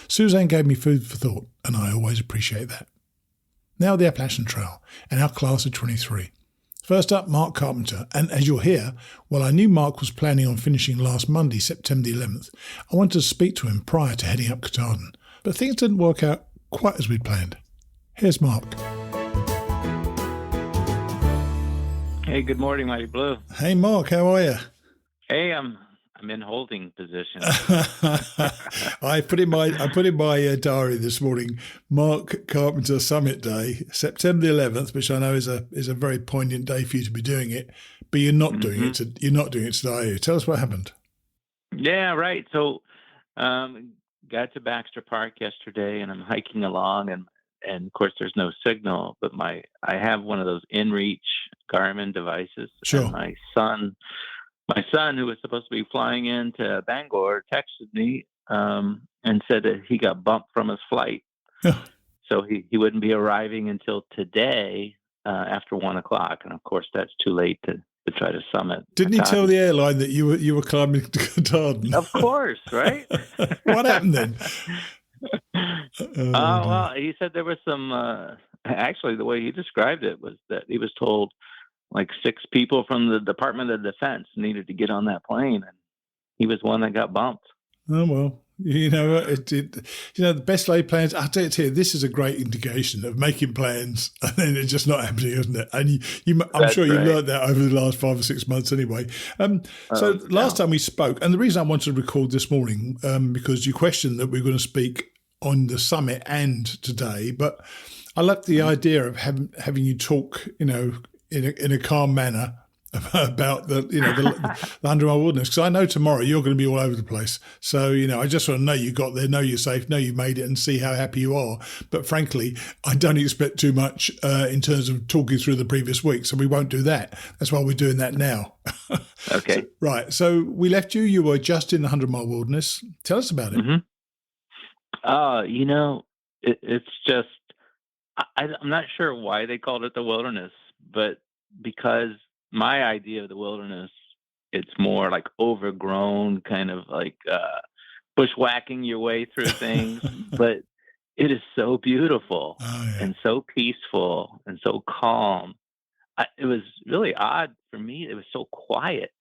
Suzanne gave me food for thought, and I always appreciate that. Now the Appalachian Trail and our class of 23. First up, Mark Carpenter, and as you'll hear, while I knew Mark was planning on finishing last Monday, September the 11th, I wanted to speak to him prior to heading up Katahdin. But things didn't work out quite as we'd planned. Here's Mark. Hey, good morning, Mighty Blue. Hey, Mark, how are you? Hey, I'm in holding position. I put in my diary this morning, Mark Carpenter Summit Day, September the 11th, which I know is a very poignant day for you to be doing it, but you're not doing it. You're not doing it today, are you? Tell us what happened. Yeah, right. So, got to Baxter Park yesterday, and I'm hiking along, and of course there's no signal, but I have one of those InReach Garmin devices. Sure. And my son, who was supposed to be flying into Bangor, texted me and said that he got bumped from his flight. So he wouldn't be arriving until today after 1:00. And of course, that's too late to try to summit. Didn't he tell the airline that you were climbing to Katahdin? Of course, right? What happened then? Well, he said there was some, actually the way he described it was that he was told like 6 people from the Department of Defense needed to get on that plane, and he was one that got bumped. Oh, well, the best laid plans, I'll tell you here, this is a great indication of making plans and then it's just not happening, isn't it? And I'm sure you learned that over the last 5 or 6 months anyway. So last time we spoke, and the reason I wanted to record this morning, because you questioned that we were going to speak on the summit and today, but I like the idea of having you talk, in a calm manner about the 100-mile wilderness, because I know tomorrow you're going to be all over the place. So, I just want to know you got there, know you're safe, know you made it, and see how happy you are. But frankly, I don't expect too much in terms of talking through the previous week, so we won't do that. That's why we're doing that now. Okay. So we left you. You were just in the 100-mile wilderness. Tell us about it. It's just, I'm not sure why they called it the wilderness, but because my idea of the wilderness, it's more like overgrown, kind of like bushwhacking your way through things. But it is so beautiful and so peaceful and so calm. It was really odd for me. It was so quiet.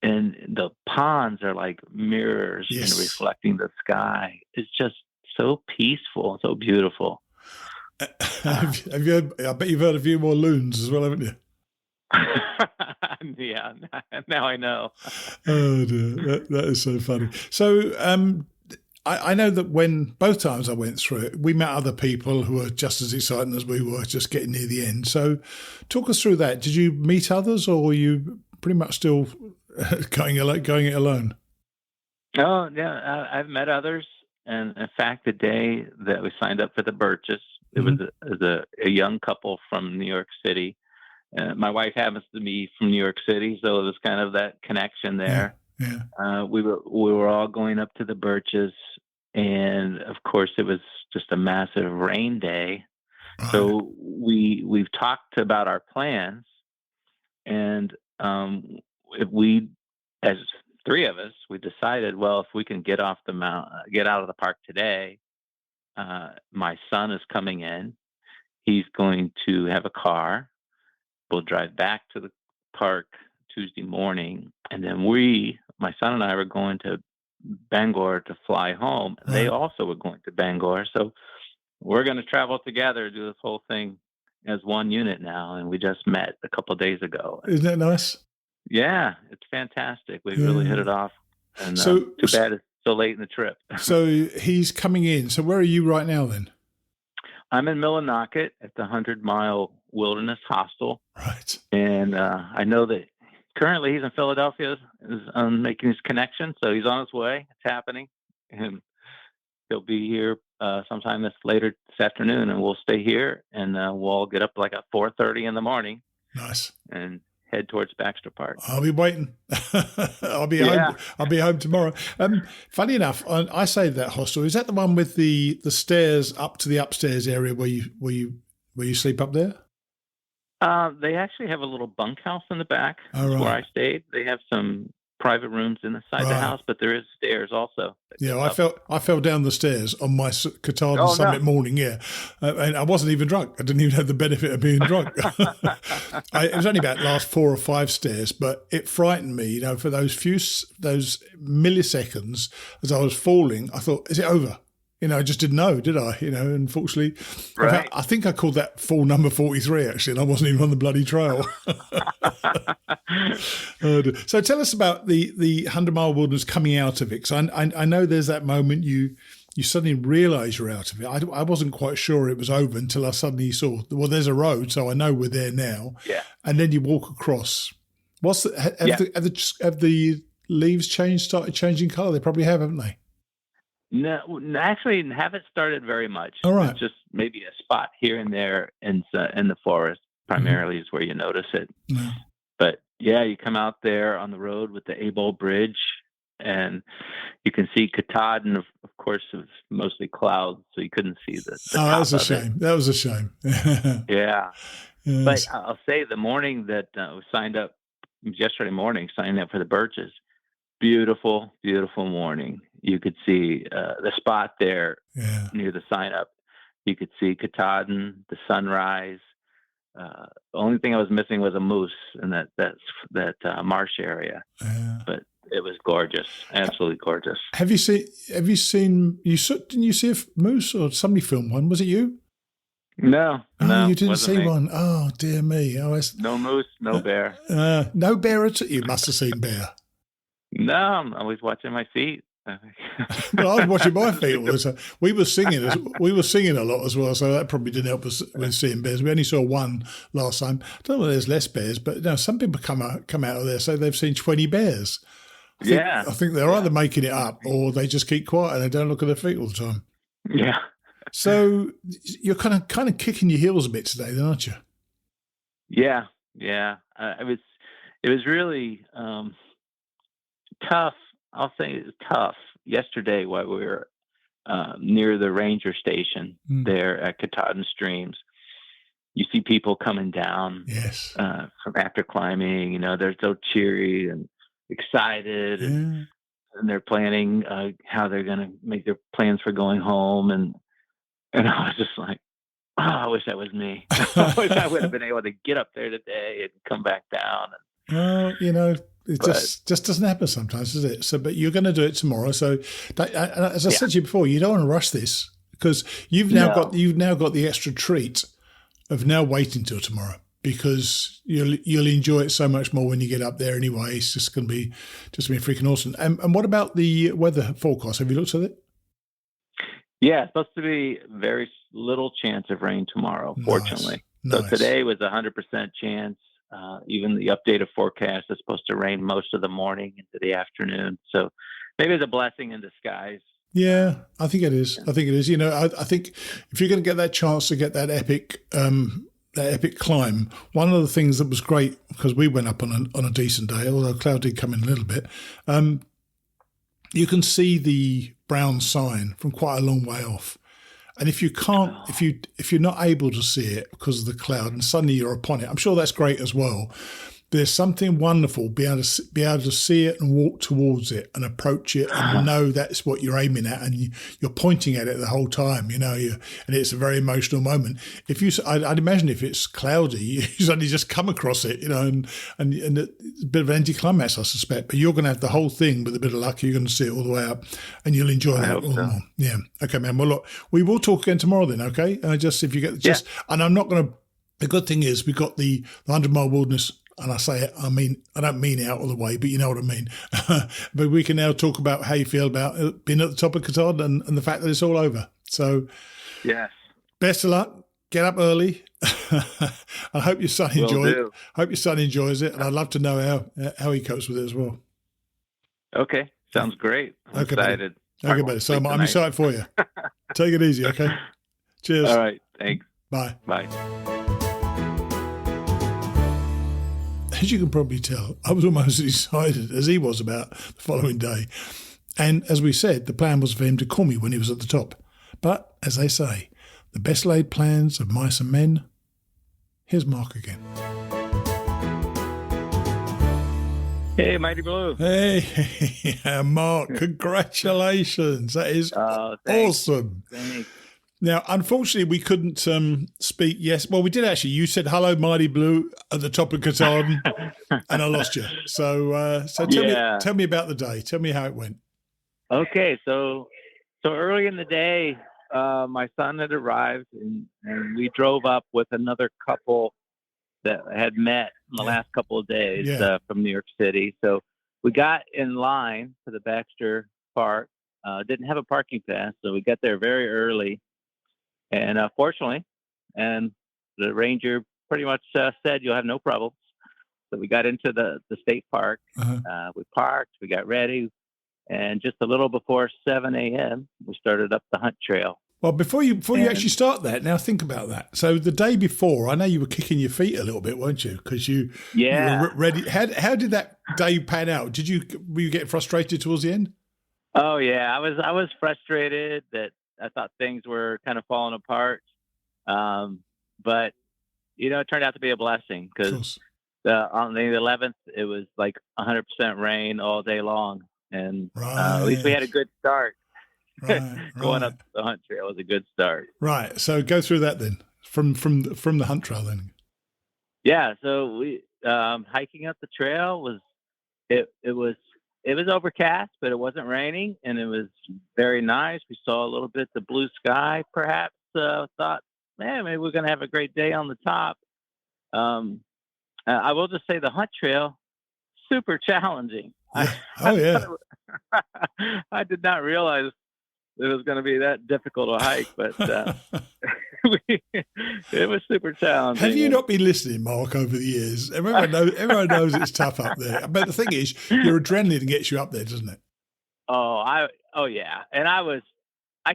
And the ponds are like mirrors and reflecting the sky. It's just so peaceful, so beautiful. I bet you've heard a few more loons as well, haven't you? Yeah, now I know. Oh dear, that is so funny. So I know that when both times I went through it, we met other people who were just as excited as we were, just getting near the end. So talk us through that. Did you meet others, or were you pretty much still going it alone? Oh, yeah, I've met others. And in fact, the day that we signed up for the Birches, it was a young couple from New York City. My wife happens to be from New York City, so it was kind of that connection there. Yeah. We were all going up to the Birches, and of course, it was just a massive rain day. So we've talked about our plans, and we, as 3 of us, we decided, well, if we can get off the get out of the park today, my son is coming in. He's going to have a car. We'll drive back to the park Tuesday morning, and then my son and I were going to Bangor to fly home. They also were going to Bangor, so we're going to travel together, do this whole thing as one unit now, and we just met a couple of days ago. Isn't that nice? Yeah, it's fantastic. We really hit it off. And So too bad it's so late in the trip. So he's coming in. So where are you right now then? I'm in Millinocket at the 100-mile Wilderness Hostel. Right. And I know that currently he's in Philadelphia, is making his connection. So he's on his way. It's happening. And he'll be here sometime later this afternoon, and we'll stay here, and we'll all get up like at 4:30 in the morning. Nice. And head towards Baxter Park. I'll be waiting. I'll be home. I'll be home tomorrow. Funny enough, I saved that hostel. Is that the one with the stairs up to the upstairs area where you sleep up there? They actually have a little bunkhouse in the back. Oh, right. Where I stayed. They have some private rooms inside the house, but there is stairs also. Yeah, I fell down the stairs on my Katahdin summit morning. Yeah, and I wasn't even drunk. I didn't even have the benefit of being drunk. It was only about the last 4 or 5 stairs, but it frightened me. For those milliseconds as I was falling, I thought, "Is it over?" I just didn't know, did I? Unfortunately, right. I think I called that fall number 43 actually, and I wasn't even on the bloody trail. So tell us about the 100-mile wilderness coming out of it. Because I know there's that moment you suddenly realise you're out of it. I wasn't quite sure it was over until I suddenly saw, well, there's a road, so I know we're there now. Yeah. And then you walk across. Have the leaves started changing colour? They probably have, haven't they? No, actually, haven't started very much. All right. It's just maybe a spot here and there in the forest, primarily is where you notice it. No. But yeah, you come out there on the road with the Able Bridge, and you can see Katahdin. Of course, it was mostly clouds, so you couldn't see the that was a shame. That was a shame. Yeah. Yes. But I'll say the morning that we signed up, yesterday morning, signing up for the birches, beautiful, beautiful morning. You could see the spot there near the sign up. You could see Katahdin, the sunrise. The only thing I was missing was a moose in that marsh area. Yeah. But it was gorgeous, absolutely gorgeous. Have you seen? Didn't you see a moose or somebody filmed one? Was it you? No, you didn't see me. one. Oh dear me! No moose, no bear. No bear at all. You must have seen bear. No, I'm always watching my feet. Well, I was watching my feet all the time. We were singing a lot as well, so that probably didn't help us with seeing bears. We only saw one last time. I don't know whether there's less bears, but some people come out of there say they've seen 20 bears. I think they're either making it up or they just keep quiet and they don't look at their feet all the time. Yeah. So you're kind of kicking your heels a bit today, then, aren't you? Yeah. It was really tough. I'll say it's tough. Yesterday, while we were near the ranger station there at Katahdin Streams, you see people coming down from after climbing. They're so cheery and excited, and they're planning how they're going to make their plans for going home. And I was just like, oh, I wish that was me. I wish I would have been able to get up there today and come back down. It just doesn't happen sometimes, does it? So, but you're going to do it tomorrow. So, as I said to you before, you don't want to rush this because you've now got the extra treat of now waiting till tomorrow because you'll enjoy it so much more when you get up there. Anyway, it's just going to be freaking awesome. And what about the weather forecast? Have you looked at it? Yeah, it's supposed to be very little chance of rain tomorrow. Fortunately, nice. So today was 100% chance. Even the updated forecast is supposed to rain most of the morning into the afternoon. So maybe it's a blessing in disguise. Yeah, I think it is. I think it is. I think if you're going to get that chance to get that epic climb, one of the things that was great, because we went up on a decent day, although cloud did come in a little bit, you can see the brown sign from quite a long way off. And if you can't, if you're not able to see it because of the cloud, and suddenly you're upon it, I'm sure that's great as well. But there's something wonderful be able to see it and walk towards it and approach it and know that's what you're aiming at, and you're pointing at it the whole time. And it's a very emotional moment. I'd imagine if it's cloudy, you suddenly just come across it, and it's a bit of an anticlimax, I suspect. But you're going to have the whole thing with a bit of luck. You're going to see it all the way up, and you'll enjoy it all the more. Yeah. Okay, man. Well, look, we will talk again tomorrow then. Okay. Just if you get and I'm not going to. The good thing is we've got the 100-mile wilderness and I say it, I don't mean it out of the way, but you know what I mean. But we can now talk about how you feel about being at the top of Katahdin and the fact that it's all over. So, yes, best of luck. Get up early. I hope your son enjoys it. Hope your son enjoys it, and I'd love to know how he copes with it as well. Okay, sounds great. I'm excited. Okay, buddy. So I'm excited for you. Take it easy, okay? Cheers. All right, thanks. Bye. Bye. As you can probably tell, I was almost as excited as he was about the following day. And as we said, the plan was for him to call me when he was at the top. But, as they say, the best laid plans of mice and men. Here's Mark again. Hey, Mighty Blue. Hey, Mark, congratulations. That is awesome. Thanks. Now, unfortunately, we couldn't speak. Yes, well, we did actually. You said hello, Mighty Blue, at the top of Katahdin, and I lost you. So tell me about the day. Tell me how it went. Okay, so early in the day, my son had arrived, and we drove up with another couple that had met in the last couple of days from New York City. So we got in line for the Baxter Park. Didn't have a parking pass, so we got there very early. And fortunately, and the ranger pretty much said, you'll have no problems. So we got into the state park. We parked, we got ready. And just a little before 7 a.m., we started up the hunt trail. Well, before you actually start that, now think about that. So the day before, I know you were kicking your feet a little bit, weren't you? Because you were ready. How did that day pan out? Were you getting frustrated towards the end? Oh yeah, I was frustrated that I thought things were kind of falling apart. But it turned out to be a blessing because on the 11th it was like 100% rain all day long, and at least we had a good start. Going up the hunt trail was a good start. Right. So go through that then from the hunt trail then. Yeah. So we hiking up the trail was overcast, but it wasn't raining, and it was very nice. We saw a little bit of blue sky. Perhaps thought, man, maybe we're going to have a great day on the top. I will just say the hunt trail super challenging. Yeah. I did not realize it was going to be that difficult to hike, but it was super challenging. Have you not been listening, Mark, over the years? Everyone knows it's tough up there. But the thing is, your adrenaline gets you up there, doesn't it? Oh yeah. And I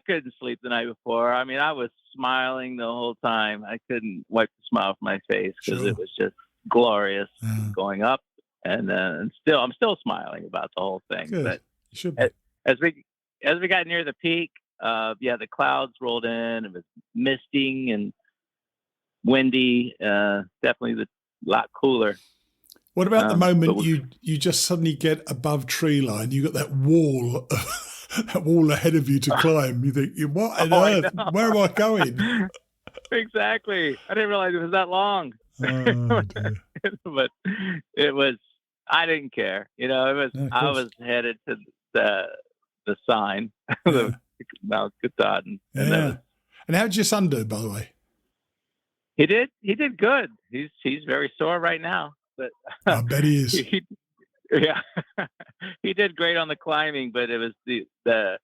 couldn't sleep the night before. I mean, I was smiling the whole time. I couldn't wipe the smile from my face because it was just glorious going up, and I'm still smiling about the whole thing. Good. But you should be. As we got near the peak, the clouds rolled in. It was misting and windy. Definitely a lot cooler. What about the moment you just suddenly get above tree line? You got that wall ahead of you to climb. You think, what on earth? Where am I going? Exactly. I didn't realize it was that long. Oh, but it was. I didn't care. I was headed to the sign, the Mount Katahdin. And how did your son do, by the way? He did good. He's very sore right now, but I bet he is. He did great on the climbing, but it was the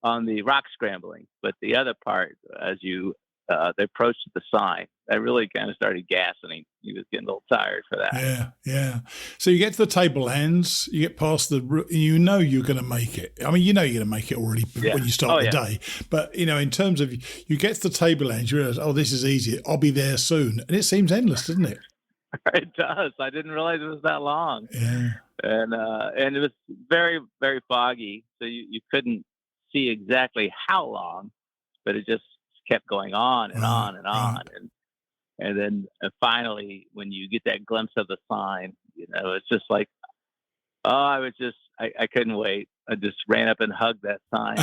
on the rock scrambling. But the other part, as they approached the sign, that really kind of started gassing him. He was getting a little tired for that. Yeah. So you get to the tablelands, you get past you're going to make it. I mean, you're going to make it already when you start the day. But, in terms of, you get to the tablelands, you realize, this is easy. I'll be there soon. And it seems endless, doesn't it? It does. I didn't realize it was that long. Yeah. And it was very, very foggy. So you couldn't see exactly how long, but it just kept going on and on and on. And then finally, when you get that glimpse of the sign, it's just like, I couldn't wait. I just ran up and hugged that sign.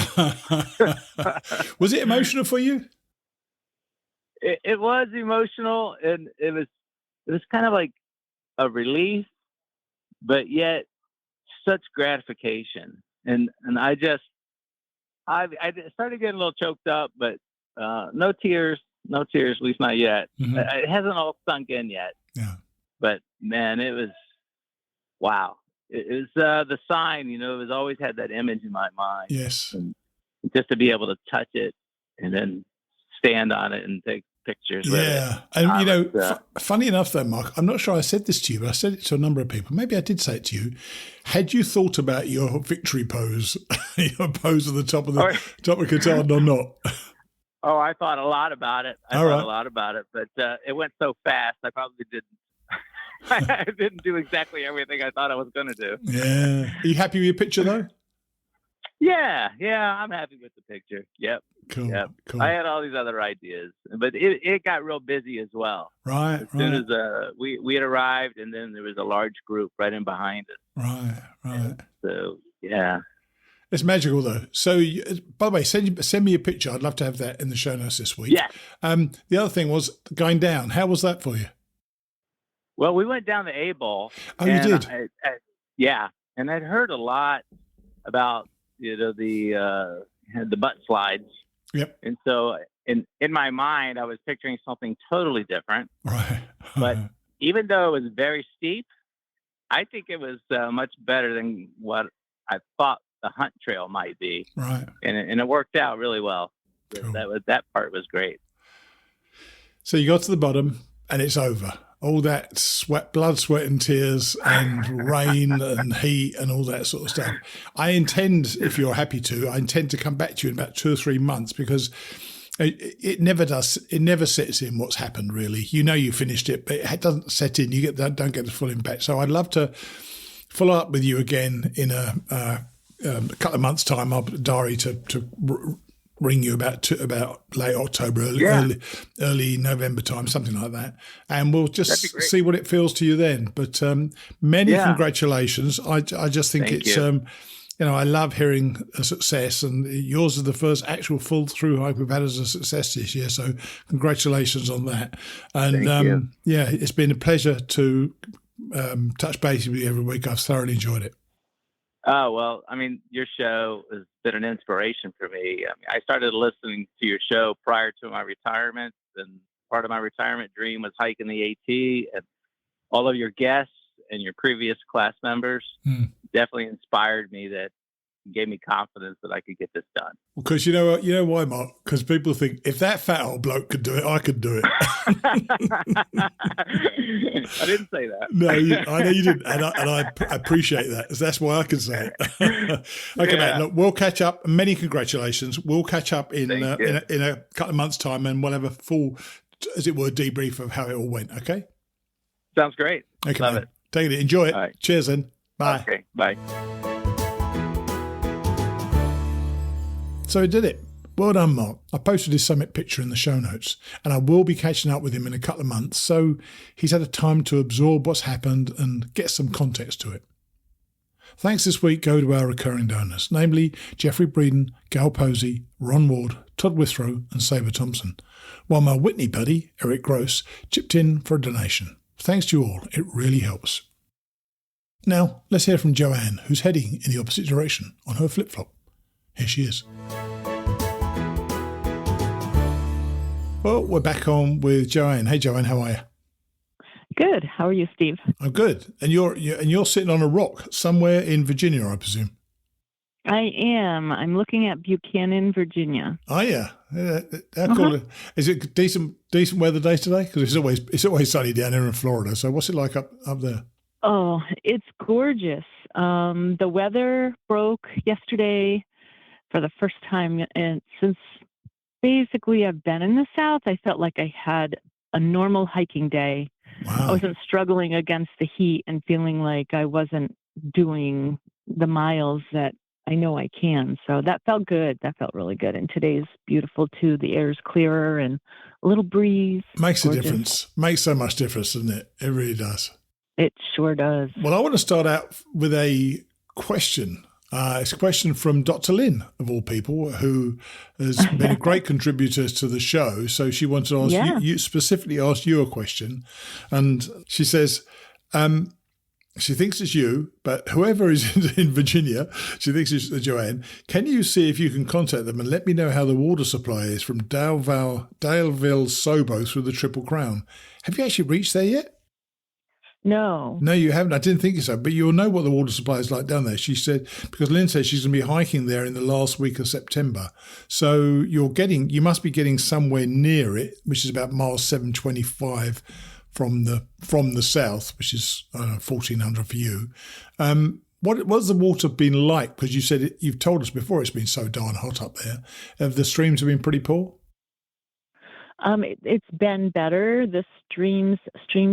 Was it emotional for you? It was emotional, and it was kind of like a relief, but yet such gratification. And I started getting a little choked up, but no tears, at least not yet. Mm-hmm. It hasn't all sunk in yet. Yeah. But man, it was, wow. It was the sign, it was always had that image in my mind. Yes. And just to be able to touch it and then stand on it and take pictures with it. Yeah. And, funny enough, though, Mark, I'm not sure I said this to you, but I said it to a number of people. Maybe I did say it to you. Had you thought about your victory pose, your pose at the top of Katahdin or not? Oh, I thought a lot about it. A lot about it, but it went so fast, I probably didn't. I didn't do exactly everything I thought I was going to do. Yeah. Are you happy with your picture, though? Yeah, I'm happy with the picture. Yep. Cool. Yep. Cool. I had all these other ideas, but it got real busy as well. Right. As soon as we had arrived, and then there was a large group right in behind us. Right. And so, yeah. It's magical, though. So, by the way, send me a picture. I'd love to have that in the show notes this week. Yeah. The other thing was going down. How was that for you? Well, we went down the A-Bowl. Oh, you did? Yeah. And I'd heard a lot about, the butt slides. Yep. And so in my mind, I was picturing something totally different. Right. But even though it was very steep, I think it was much better than what I thought the hunt trail might be. Right. And it worked out really well. Cool. That part was great. So you got to the bottom and it's over. All that blood, sweat and tears and rain and heat and all that sort of stuff. I intend, if you're happy to, to come back to you in about 2 or 3 months because it never does. It never sets in what's happened, really. You finished it, but it doesn't set in. You don't get the full impact. So I'd love to follow up with you again in a couple of months' time. I'll diary to ring you about late October, early November time, something like that, and we'll just see what it feels to you then. But many congratulations. I just think Thank it's you. I love hearing a success, and yours is the first actual full thru-hike we've had as a success this year. So congratulations on that. And Thank you. It's been a pleasure to touch base with you every week. I've thoroughly enjoyed it. Oh, well, I mean, your show has been an inspiration for me. I started listening to your show prior to my retirement, and part of my retirement dream was hiking the AT, and all of your guests and your previous class members definitely inspired me, that gave me confidence that I could get this done. Because you know why, Mark? Because people think if that fat old bloke could do it, I could do it. I didn't say that. No, I know you didn't, and I appreciate that. That's why I can say it. Okay, man. Look, we'll catch up. Many congratulations. We'll catch up in a couple of months' time, and we'll have a full, as it were, debrief of how it all went. Okay. Sounds great. Okay, Love man. it. Take it. Enjoy it. All right. Cheers, then. Bye. Okay. Bye. So he did it. Well done, Mark. I posted his summit picture in the show notes, and I will be catching up with him in a couple of months, so he's had a time to absorb what's happened and get some context to it. Thanks this week go to our recurring donors, namely Jeffrey Breeden, Gal Posey, Ron Ward, Todd Withrow and Sabre Thompson, while my Whitney buddy, Eric Gross, chipped in for a donation. Thanks to you all. It really helps. Now, let's hear from Joanne, who's heading in the opposite direction on her flip-flop. Here she is. Well, we're back on with Joanne. Hey, Joanne, how are you? Good. How are you, Steve? I'm good. And you're sitting on a rock somewhere in Virginia, I presume. I am. I'm looking at Buchanan, Virginia. Oh yeah. How cool. Is it decent weather day today? Because it's always sunny down here in Florida. So what's it like up there? Oh, it's gorgeous. The weather broke yesterday for the first time, and since basically I've been in the South, I felt like I had a normal hiking day. Wow. I wasn't struggling against the heat and feeling like I wasn't doing the miles that I know I can. So that felt good. That felt really good. And today's beautiful too. The air's clearer and a little breeze. Makes a difference. Makes so much difference, doesn't it? It really does. It sure does. Well, I want to start out with a question. It's a question from Dr. Lynn, of all people, who has been a great contributor to the show. So she wanted to ask you specifically ask you a question. And she says, she thinks it's you, but whoever is in Virginia, she thinks it's Joanne. Can you see if you can contact them and let me know how the water supply is from Daleville, Sobo through the Triple Crown? Have you actually reached there yet? No. No, you haven't. I didn't think so. But you'll know what the water supply is like down there. She said, because Lynn said she's going to be hiking there in the last week of September. So you must be getting somewhere near it, which is about mile 725 from the south, which is, I don't know, 1,400 for you. What's the water been like? Because you said you've told us before it's been so darn hot up there. Have the streams been pretty poor? It's been better. The streams,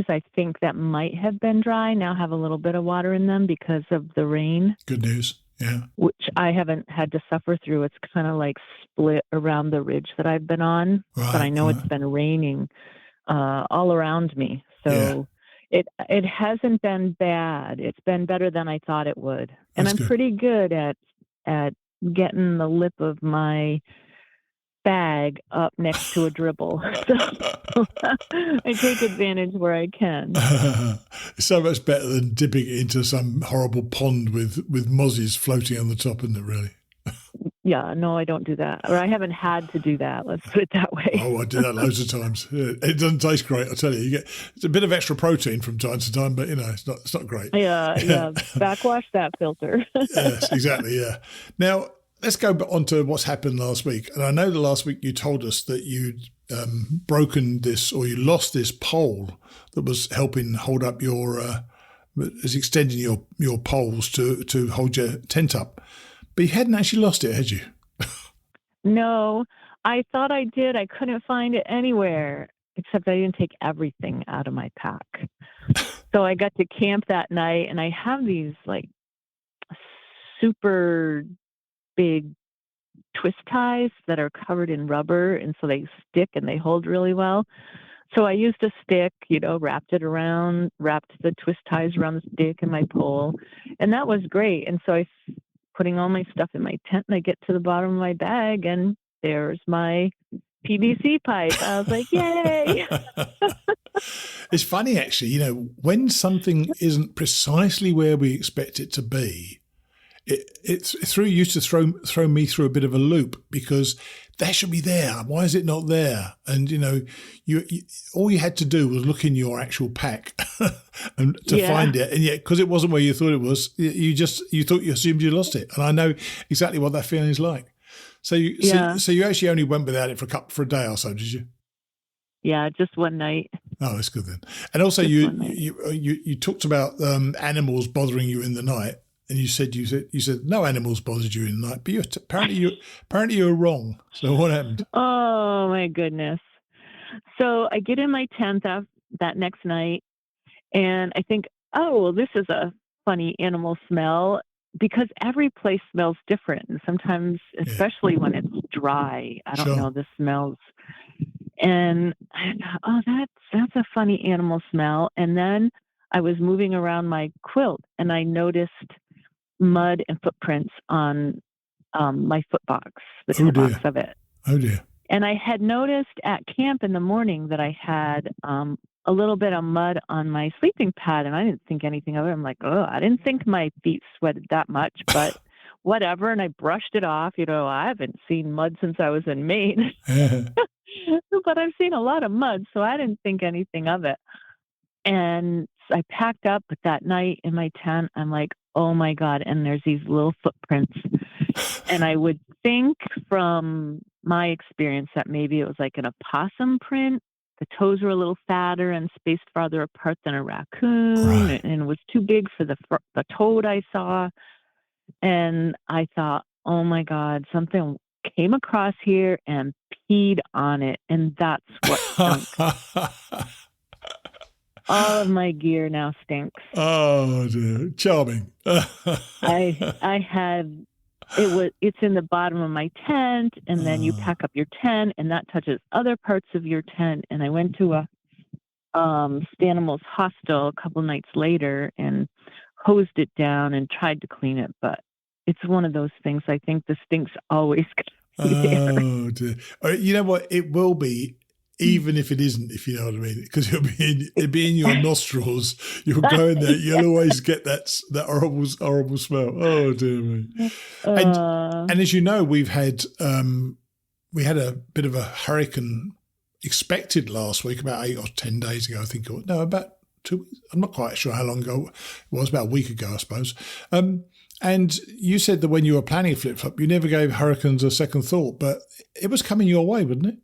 I think that might have been dry now have a little bit of water in them because of the rain. Good news. Yeah. Which I haven't had to suffer through. It's kind of like split around the ridge that I've been on. Right, but I know it's been raining all around me. So it hasn't been bad. It's been better than I thought it would. And I'm pretty good at getting the lip of my bag up next to a dribble. So I take advantage where I can. It's so much better than dipping it into some horrible pond with mozzies floating on the top, isn't it, really? Yeah, no, I don't do that. Or I haven't had to do that. Let's put it that way. Oh, I do that loads of times. It doesn't taste great, I tell you. It's a bit of extra protein from time to time, but, it's not great. Yeah. Backwash that filter. Yes, exactly, yeah. Now, let's go on to what's happened last week. And I know that last week you told us that you'd broken this, or you lost this pole that was helping hold up is extending your poles to hold your tent up. But you hadn't actually lost it, had you? No, I thought I did. I couldn't find it anywhere, except I didn't take everything out of my pack. So I got to camp that night, and I have these like super big twist ties that are covered in rubber, and so they stick and they hold really well. So I used a stick, wrapped the twist ties around the stick and my pole, and that was great. And so I putting all my stuff in my tent, and I get to the bottom of my bag, and there's my PVC pipe. I was like, yay! It's funny, actually, when something isn't precisely where we expect it to be, it used to throw me through a bit of a loop, because that should be there. Why is it not there? And you all you had to do was look in your actual pack and to find it. And yet, because it wasn't where you thought it was, you assumed you lost it. And I know exactly what that feeling is like. So you actually only went without it for a day or so, did you? Yeah, just one night. Oh, that's good then. And also, you talked about animals bothering you in the night. And you said no animals bothered you in the night, but apparently you were wrong. So what happened? Oh my goodness! So I get in my tent that next night, and I think, oh, well, this is a funny animal smell, because every place smells different, and sometimes, especially when it's dry, I don't know the smells. And I thought, oh, that's a funny animal smell. And then I was moving around my quilt, and I noticed mud and footprints on my foot box, the toe box of it. Oh dear. And I had noticed at camp in the morning that I had a little bit of mud on my sleeping pad, and I didn't think anything of it. I'm like, oh, I didn't think my feet sweated that much, but whatever. And I brushed it off. I haven't seen mud since I was in Maine, but I've seen a lot of mud, so I didn't think anything of it. And I packed up, but that night in my tent, I'm like, oh my God. And there's these little footprints. And I would think from my experience that maybe it was like an opossum print. The toes were a little fatter and spaced farther apart than a raccoon, and it was too big for the toad I saw. And I thought, oh my God, something came across here and peed on it. And that's what stunk. All of my gear now stinks. Oh dear, charming. It's in the bottom of my tent, and then you pack up your tent, and that touches other parts of your tent. And I went to a Stanimals hostel a couple nights later and hosed it down and tried to clean it, but it's one of those things. I think the stink's always going to be there. Oh dear. You know what? It will be. Even if it isn't, if you know what I mean, because it'll be in your nostrils. You'll go in there. You'll always get that horrible smell. Oh dear me! And as you know, we had a bit of a hurricane expected last week, about 8 or 10 days ago, I think. No, about 2 weeks. I'm not quite sure how long ago it was, about a week ago, I suppose. And you said that when you were planning flip-flop, you never gave hurricanes a second thought, but it was coming your way, wasn't it?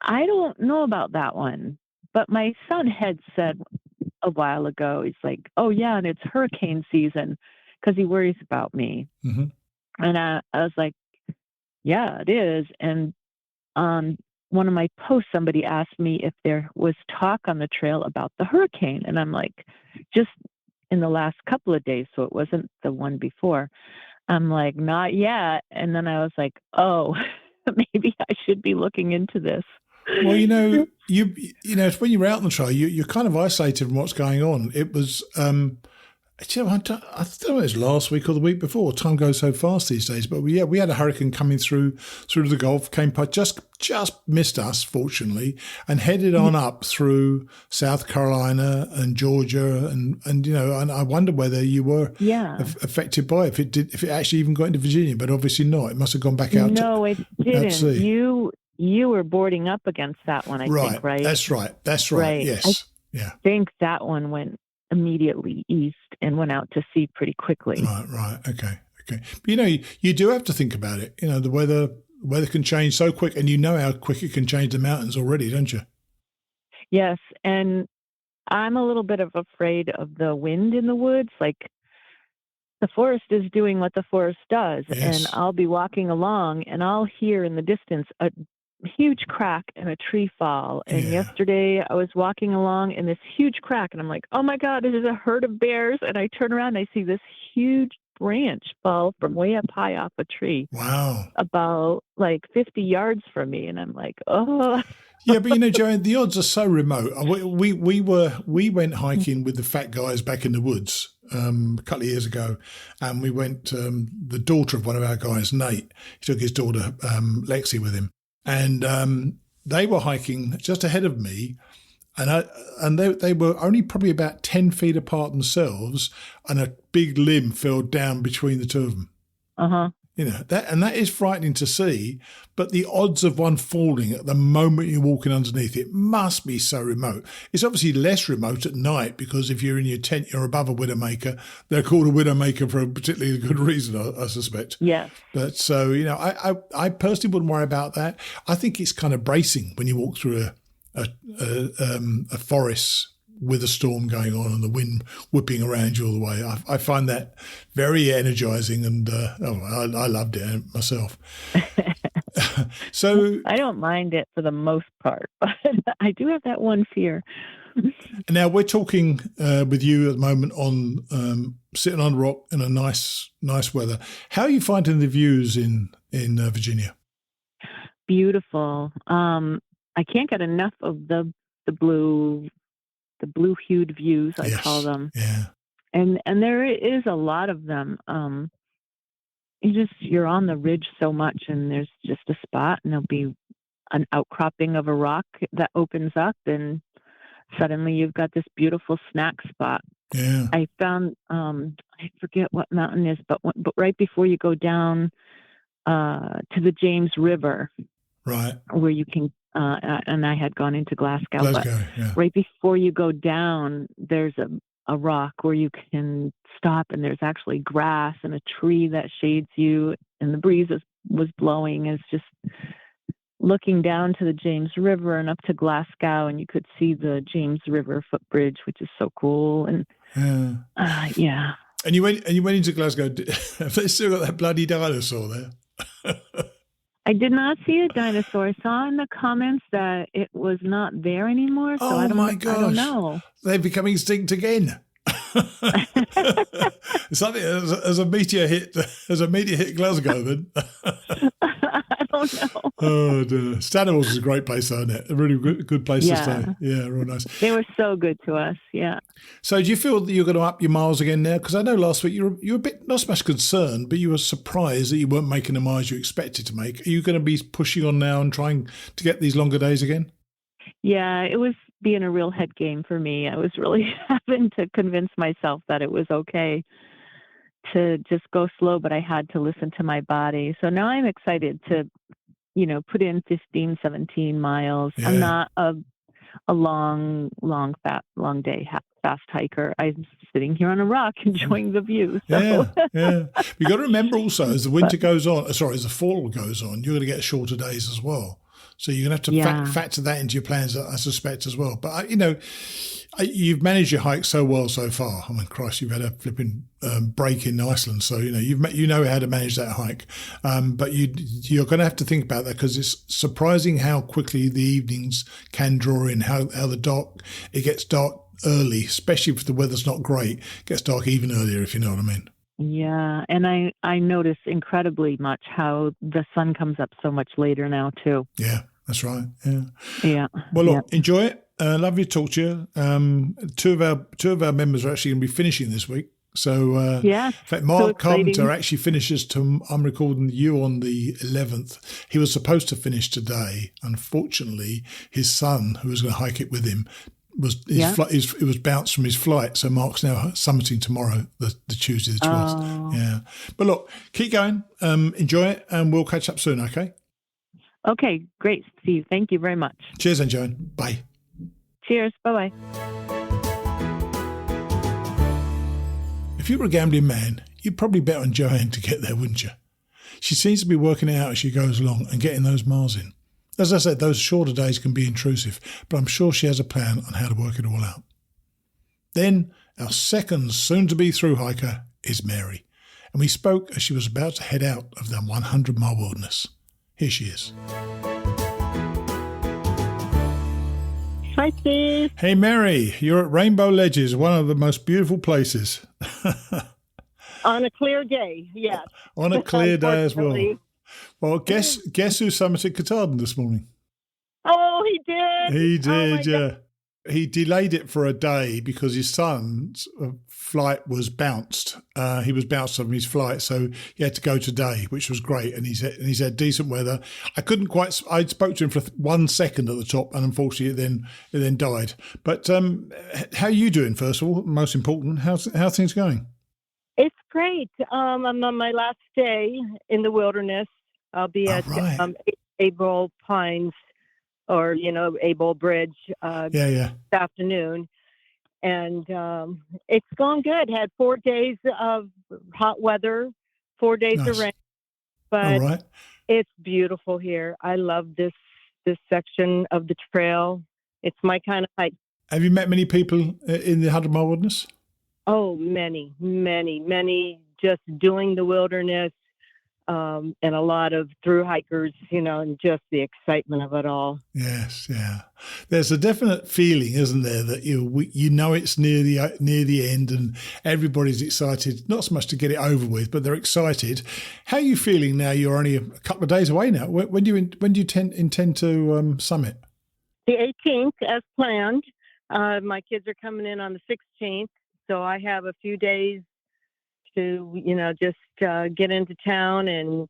I don't know about that one, but my son had said a while ago, he's like, oh, yeah, and it's hurricane season, because he worries about me. Mm-hmm. And I was like, yeah, it is. And on one of my posts, somebody asked me if there was talk on the trail about the hurricane. And I'm like, just in the last couple of days, so it wasn't the one before. I'm like, not yet. And then I was like, oh, maybe I should be looking into this. Well, you know, when you're out on the trail, you're kind of isolated from what's going on. It was, I don't know if it was last week or the week before. Time goes so fast these days. But we had a hurricane coming through the Gulf, just missed us, fortunately, and headed on up through South Carolina and Georgia, and I wonder whether you were affected by it, if it actually even got into Virginia, but obviously not. It must have gone back out. No, it didn't. You were boarding up against that one, I think, right? That's right. Yes. I think that one went immediately east and went out to sea pretty quickly. Right. Okay. But you do have to think about it. The weather can change so quick, and you know how quick it can change the mountains already, don't you? Yes, and I'm a little bit afraid of the wind in the woods. Like, the forest is doing what the forest does, yes. And I'll be walking along, and I'll hear in the distance a huge crack and a tree fall. And yesterday I was walking along in this huge crack, and I'm like, oh my God, this is a herd of bears. And I turn around and I see this huge branch fall from way up high off a tree. Wow. About like 50 yards from me. And I'm like, oh. Yeah, but Joanne, the odds are so remote. We went hiking with the fat guys back in the woods a couple of years ago, and we went. The daughter of one of our guys, Nate, he took his daughter Lexi with him, and they were hiking just ahead of me, and they were only probably about 10 feet apart themselves, and a big limb fell down between the two of them. Uh-huh. That is frightening to see, but the odds of one falling at the moment you're walking underneath it must be so remote. It's obviously less remote at night, because if you're in your tent, you're above a widowmaker. They're called a widowmaker for a particularly good reason, I suspect. Yeah. But so, I personally wouldn't worry about that. I think it's kind of bracing when you walk through a forest with a storm going on and the wind whipping around you all the way. I find that very energizing, and I loved it myself. So I don't mind it for the most part, but I do have that one fear. Now we're talking with you at the moment on sitting on a rock in a nice weather. How are you finding the views in Virginia? Beautiful. I can't get enough of the blue-hued views, I call them. Yeah. And there is a lot of them. You're on the ridge so much, and there's just a spot, and there'll be an outcropping of a rock that opens up, and suddenly you've got this beautiful snack spot. Yeah. I found, I forget what mountain is, but right before you go down to the James River, right, where you can, and I had gone into Glasgow, but yeah. Right before you go down, there's a rock where you can stop, and there's actually grass and a tree that shades you, and the breeze was blowing. It's just looking down to the James River and up to Glasgow, and you could see the James River footbridge, which is so cool. And yeah. And you went into Glasgow. Have they still got that bloody dinosaur there? I did not see a dinosaur. I saw in the comments that it was not there anymore. So I don't know. They've become extinct again. Something as a meteor hit Glasgow then. I don't know. Oh dear. Stanimals is a great place, though, isn't it? A really good place to stay. Yeah, real nice. They were so good to us. Yeah. So do you feel that you're going to up your miles again now? Because I know last week you were a bit, not so much concerned, but you were surprised that you weren't making the miles you expected to make. Are you going to be pushing on now and trying to get these longer days again? Yeah, it was being a real head game for me. I was really having to convince myself that it was okay to just go slow, but I had to listen to my body. So now I'm excited to, put in 15, 17 miles. Yeah. I'm not a a long day, fast hiker. I'm sitting here on a rock enjoying the view. So. Yeah. You got to remember also, as the winter goes on, as the fall goes on, you're going to get shorter days as well. So you're going to have to factor that into your plans, I suspect, as well. But, you've managed your hike so well so far. I mean, Christ, you've had a flipping break in Iceland. So, you know how to manage that hike. But you're going to have to think about that, because it's surprising how quickly the evenings can draw in, how it gets dark early, especially if the weather's not great. It gets dark even earlier, if you know what I mean. Yeah, and I notice incredibly much how the sun comes up so much later now too. Yeah, that's right. Yeah. Well, look, enjoy it. Lovely to talk to you. Two of our members are actually going to be finishing this week. So, in fact, Mark Carpenter actually finishes. I'm recording you on the 11th. He was supposed to finish today. Unfortunately, his son, who was going to hike it with him, it was bounced from his flight, so Mark's now summiting tomorrow, the Tuesday the 12th. Oh. Yeah, but look, keep going, enjoy it, and we'll catch up soon. Okay, great, Steve. Thank you very much. Cheers, and Joan. Bye. Cheers. Bye. If you were a gambling man, you'd probably bet on Joanne to get there, wouldn't you? She seems to be working it out as she goes along and getting those miles in. As I said, those shorter days can be intrusive, but I'm sure she has a plan on how to work it all out. Then, our second soon-to-be thru-hiker is Mary, and we spoke as she was about to head out of the 100-mile wilderness. Here she is. Hi, Steve. Hey, Mary, you're at Rainbow Ledges, one of the most beautiful places. On a clear day, yes. On a clear day as well. Well, guess who summited Katahdin this morning? Oh, he did. He did, yeah. He delayed it for a day because his son's flight was bounced. He was bounced from his flight, so he had to go today, which was great. And he's had decent weather. I spoke to him for 1 second at the top, and unfortunately, it then died. But how are you doing? First of all, most important, how are things going? It's great. I'm on my last day in the wilderness. I'll be at Able Pines, or Able Bridge this afternoon, and it's going good. Had 4 days of hot weather, 4 days of rain, but it's beautiful here. I love this section of the trail. It's my kind of hike. Have you met many people in the 100-mile wilderness? Oh, many, just doing the wilderness. And a lot of thru-hikers, and just the excitement of it all. Yes, yeah. There's a definite feeling, isn't there, that it's near the end, and everybody's excited. Not so much to get it over with, but they're excited. How are you feeling now? You're only a couple of days away now. When do you intend to summit? The 18th, as planned. My kids are coming in on the 16th, so I have a few days to just get into town and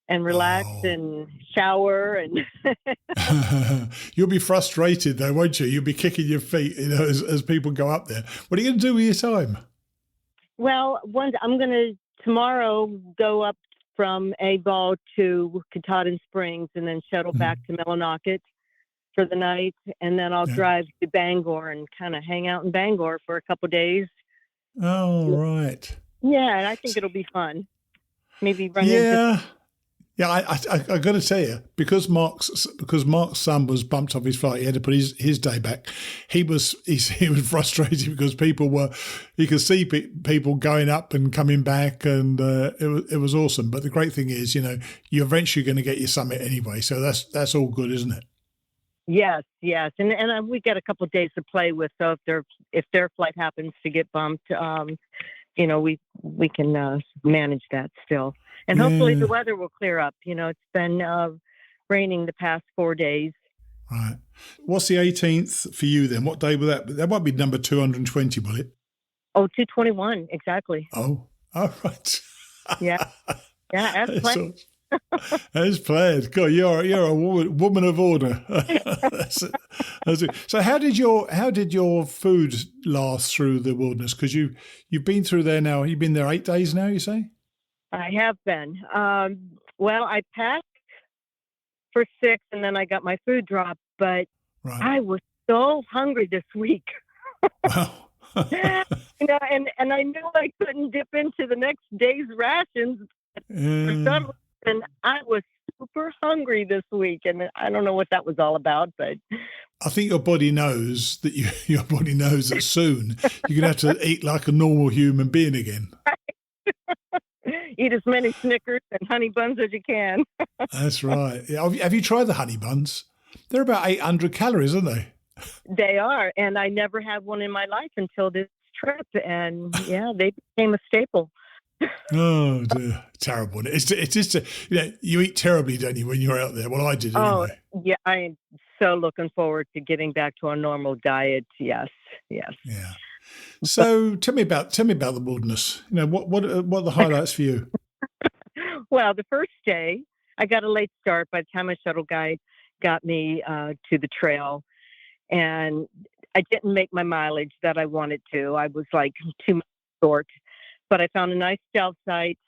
relax and shower and You'll be frustrated though, won't you? You'll be kicking your feet as people go up there. What are you going to do with your time? Well, I'm going to tomorrow go up from Able to Katahdin Springs and then shuttle back to Millinocket for the night, and then I'll drive to Bangor and kind of hang out in Bangor for a couple of days. Oh, right. Yeah, and I think it'll be fun. Maybe run into... Yeah, I got to tell you, because Mark's son was bumped off his flight, he had to put his day back. He was frustrated because he could see people going up and coming back, and it was awesome. But the great thing is, you're eventually going to get your summit anyway, so that's all good, isn't it? Yes, and we got a couple of days to play with. So if their flight happens to get bumped, we can manage that still. And hopefully the weather will clear up. It's been raining the past 4 days. Right. What's the 18th for you then? What day will that be? That might be number 220, will it? Oh, 221, exactly. Oh, all right. Yeah, that's planned. As planned. God, you're a woman of order. That's it. So how did your food last through the wilderness? Because you've been through there now. You've been there 8 days now, you say? I have been. Well, I packed for 6, and then I got my food dropped. But I was so hungry this week. Wow. And I knew I couldn't dip into the next day's rations. For some reason, I was super hungry this week, and I don't know what that was all about, but I think your body knows that your body knows that soon you're going to have to eat like a normal human being again. Eat as many Snickers and honey buns as you can. That's right. Yeah. Have you tried the honey buns? They're about 800 calories, aren't they? They are, and I never had one in my life until this trip, and yeah, they became a staple. Oh, dear. Terrible. It's just, you eat terribly, don't you, when you're out there? Well, I did anyway. Yeah, I am so looking forward to getting back to a normal diet. Yes. Yeah. So tell me about the wilderness. What are the highlights for you? Well, the first day, I got a late start by the time my shuttle guide got me to the trail. And I didn't make my mileage that I wanted to. I was like 2 months short. But I found a nice stealth site,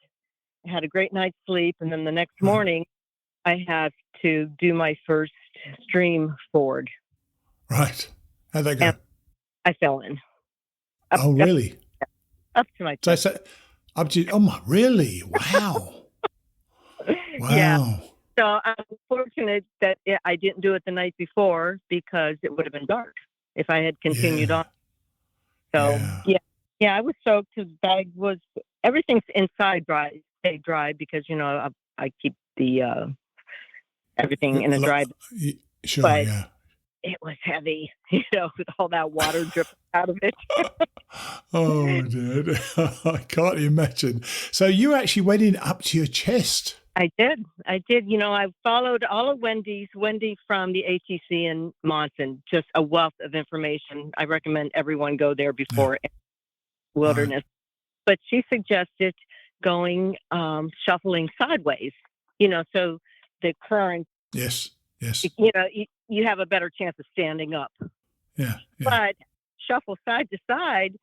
had a great night's sleep, and then the next morning I had to do my first stream ford. Right. How'd that go? And I fell in. Really? Up to my chest. Really? Wow. Wow. Yeah. So I'm fortunate that I didn't do it the night before because it would have been dark if I had continued on. So, yeah, I was soaked. His bag was, everything's inside stayed dry because, I keep the everything in a dry bag. Sure, but yeah. It was heavy, with all that water dripping out of it. Oh, dude. I can't imagine. So you actually went in up to your chest. I did. I followed all of Wendy from the ATC in Monson, just a wealth of information. I recommend everyone go there before wilderness. Right. But she suggested going shuffling sideways, so the current. Yes. You have a better chance of standing up. Yeah. But shuffle side to side,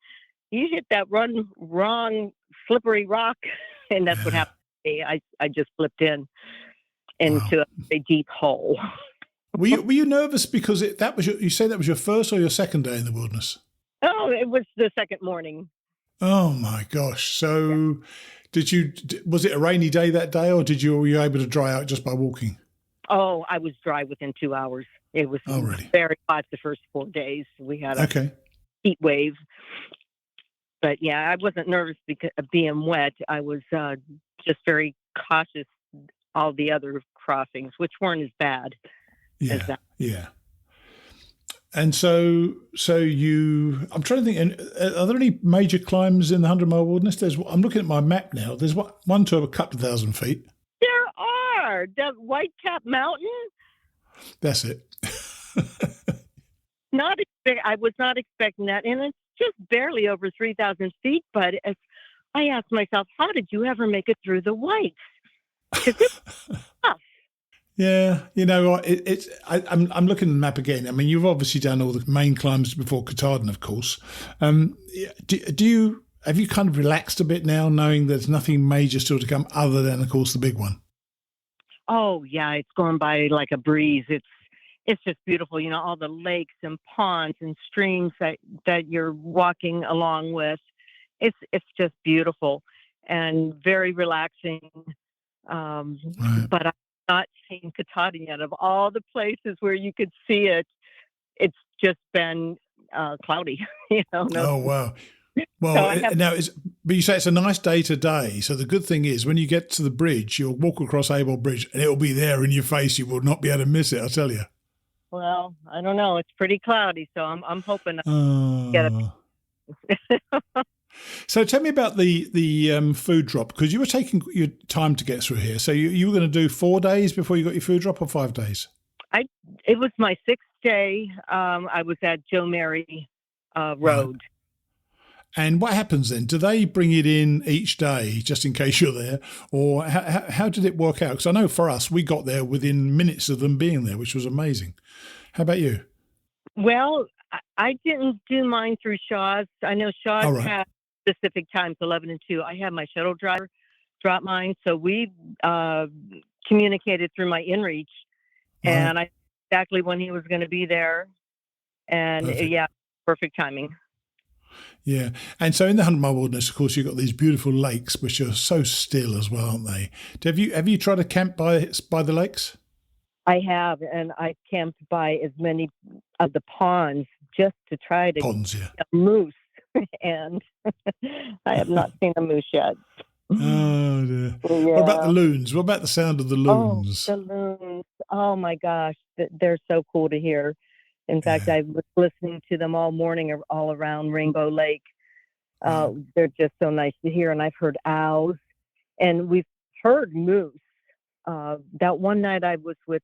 you hit that wrong slippery rock, and that's what happened. I just flipped into a deep hole. Were you nervous because you say that was your first or your second day in the wilderness? Oh, it was the second morning. Oh my gosh! So, was it a rainy day that day, or were you able to dry out just by walking? Oh, I was dry within 2 hours. It was really? very hot the first 4 days. We had a heat wave. But yeah, I wasn't nervous because of being wet. I was just very cautious. All the other crossings, which weren't as bad as that. Yeah. And so I'm trying to think. Are there any major climbs in the 100-mile wilderness? I'm looking at my map now. There's one to a couple of thousand feet. There are the Whitecap Mountain. That's it. I was not expecting that, and it's just barely over 3,000 feet. But I asked myself, how did you ever make it through the Whites? Because it's tough. Yeah, I'm looking at the map again. I mean, you've obviously done all the main climbs before Katahdin, of course. Have you kind of relaxed a bit now, knowing there's nothing major still to come other than, of course, the big one? Oh yeah, it's going by like a breeze. It's just beautiful, all the lakes and ponds and streams that you're walking along with. It's just beautiful and very relaxing. Right. But I've not seen Katahdin yet. Of all the places where you could see it, it's just been cloudy. Oh wow. Well, but you say it's a nice day today. So the good thing is when you get to the bridge, you'll walk across Able Bridge and it'll be there in your face. You will not be able to miss it, I tell you. Well, I don't know. It's pretty cloudy, so I'm hoping I get it. So tell me about the food drop, because you were taking your time to get through here. So you were going to do 4 days before you got your food drop, or 5 days? It was my 6th day. I was at Joe Mary Road. Right. And what happens then? Do they bring it in each day just in case you're there? Or how did it work out? Because I know for us, we got there within minutes of them being there, which was amazing. How about you? Well, I didn't do mine through Shaw's. I know Shaw's had specific times, 11 and 2. I had my shuttle driver drop mine. So we communicated through my InReach. And I knew exactly when he was going to be there. And perfect timing. Yeah. And so in the 100 Mile Wilderness, of course, you've got these beautiful lakes, which are so still as well, aren't they? Have you tried to camp by the lakes? I have, and I camped by as many of the ponds just to try to get a moose. And I have not seen a moose yet. Oh, dear. Yeah. What about the loons? What about the sound of the loons? Oh, the loons. Oh, my gosh. They're so cool to hear. In fact, I was listening to them all morning all around Rainbow Lake. They're just so nice to hear. And I've heard owls. And we've heard moose. That one night I was with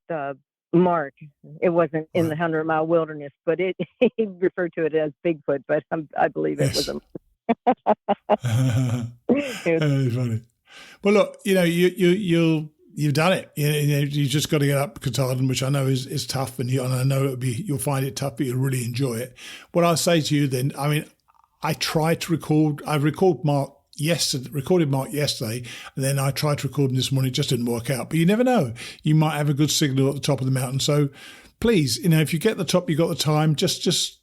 Mark. It wasn't in the 100 Mile Wilderness, but he referred to it as Bigfoot, but I believe it was a That's funny. Well, look, you've done it. You just got to get up Katahdin, which I know is tough, and I know you'll find it tough, but you'll really enjoy it. What I'll say to you then, I mean, I tried to record. I recorded Mark yesterday, and then I tried to record him this morning. It just didn't work out. But you never know. You might have a good signal at the top of the mountain. So please, if you get the top, you got the time, just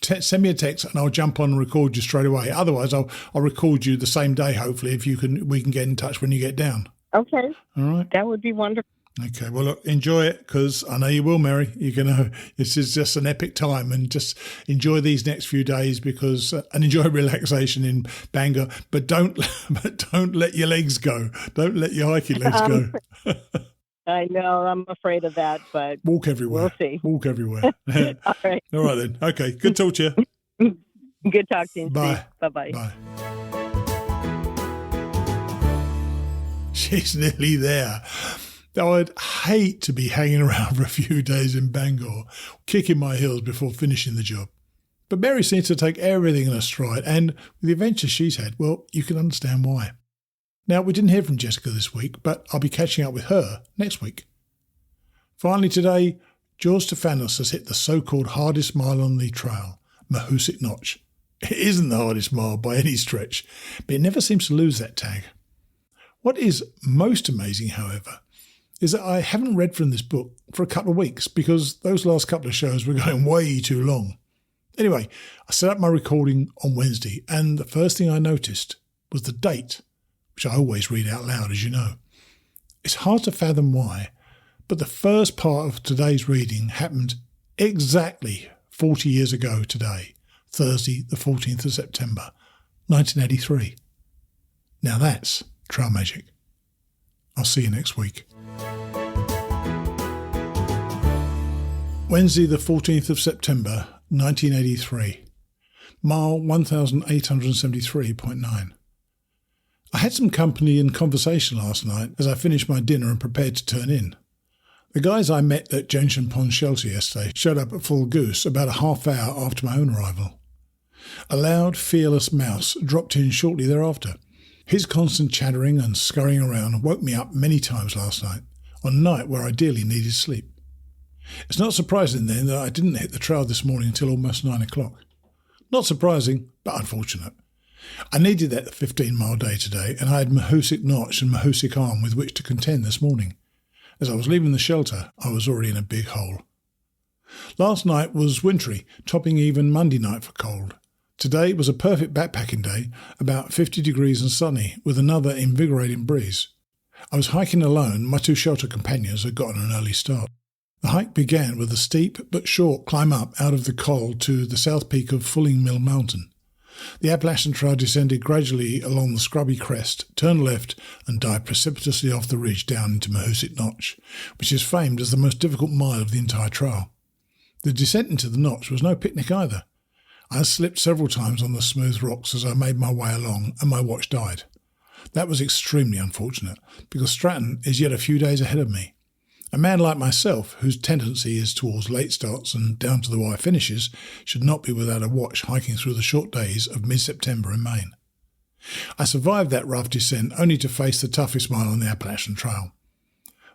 send me a text and I'll jump on and record you straight away. Otherwise, I'll record you the same day, hopefully, if we can get in touch when you get down. Okay. All right. That would be wonderful. Okay. Well, look, enjoy it, because I know you will, Mary. This is just an epic time, and just enjoy these next few days and enjoy relaxation in Bangor, but don't let your legs go. Don't let your hiking legs go. I know. I'm afraid of that, but walk everywhere. We'll see. Walk everywhere. All right. All right then. Okay. Good talk to you. Good talk to you. Bye. Bye-bye. Bye. She's nearly there. Though I'd hate to be hanging around for a few days in Bangor, kicking my heels before finishing the job. But Mary seems to take everything in her stride, and with the adventures she's had, well, you can understand why. Now, we didn't hear from Jessica this week, but I'll be catching up with her next week. Finally today, George Stefanos has hit the so-called hardest mile on the trail, Mahoosuc Notch. It isn't the hardest mile by any stretch, but it never seems to lose that tag. What is most amazing, however, is that I haven't read from this book for a couple of weeks, because those last couple of shows were going way too long. Anyway, I set up my recording on Wednesday, and the first thing I noticed was the date, which I always read out loud, as you know. It's hard to fathom why, but the first part of today's reading happened exactly 40 years ago today, Thursday, the 14th of September, 1983. Now that's trail magic. I'll see you next week. Wednesday, the 14th of September, 1983, mile 1873.9. I had some company and conversation last night as I finished my dinner and prepared to turn in. The guys I met at Gentian Pond Shelter yesterday showed up at Full Goose about a half hour after my own arrival. A loud, fearless mouse dropped in shortly thereafter. His constant chattering and scurrying around woke me up many times last night, on a night where I dearly needed sleep. It's not surprising then that I didn't hit the trail this morning until almost 9 o'clock. Not surprising, but unfortunate. I needed that 15-mile day today, and I had Mahoosuc Notch and Mahoosuc Arm with which to contend this morning. As I was leaving the shelter, I was already in a big hole. Last night was wintry, topping even Monday night for cold. Today was a perfect backpacking day, about 50 degrees and sunny, with another invigorating breeze. I was hiking alone. My two shelter companions had gotten an early start. The hike began with a steep but short climb up out of the cold to the south peak of Fulling Mill Mountain. The Appalachian Trail descended gradually along the scrubby crest, turned left, and dived precipitously off the ridge down into Mahoosuc Notch, which is famed as the most difficult mile of the entire trail. The descent into the notch was no picnic either. I slipped several times on the smooth rocks as I made my way along, and my watch died. That was extremely unfortunate, because Stratton is yet a few days ahead of me. A man like myself, whose tendency is towards late starts and down-to-the-wire finishes, should not be without a watch hiking through the short days of mid-September in Maine. I survived that rough descent only to face the toughest mile on the Appalachian Trail.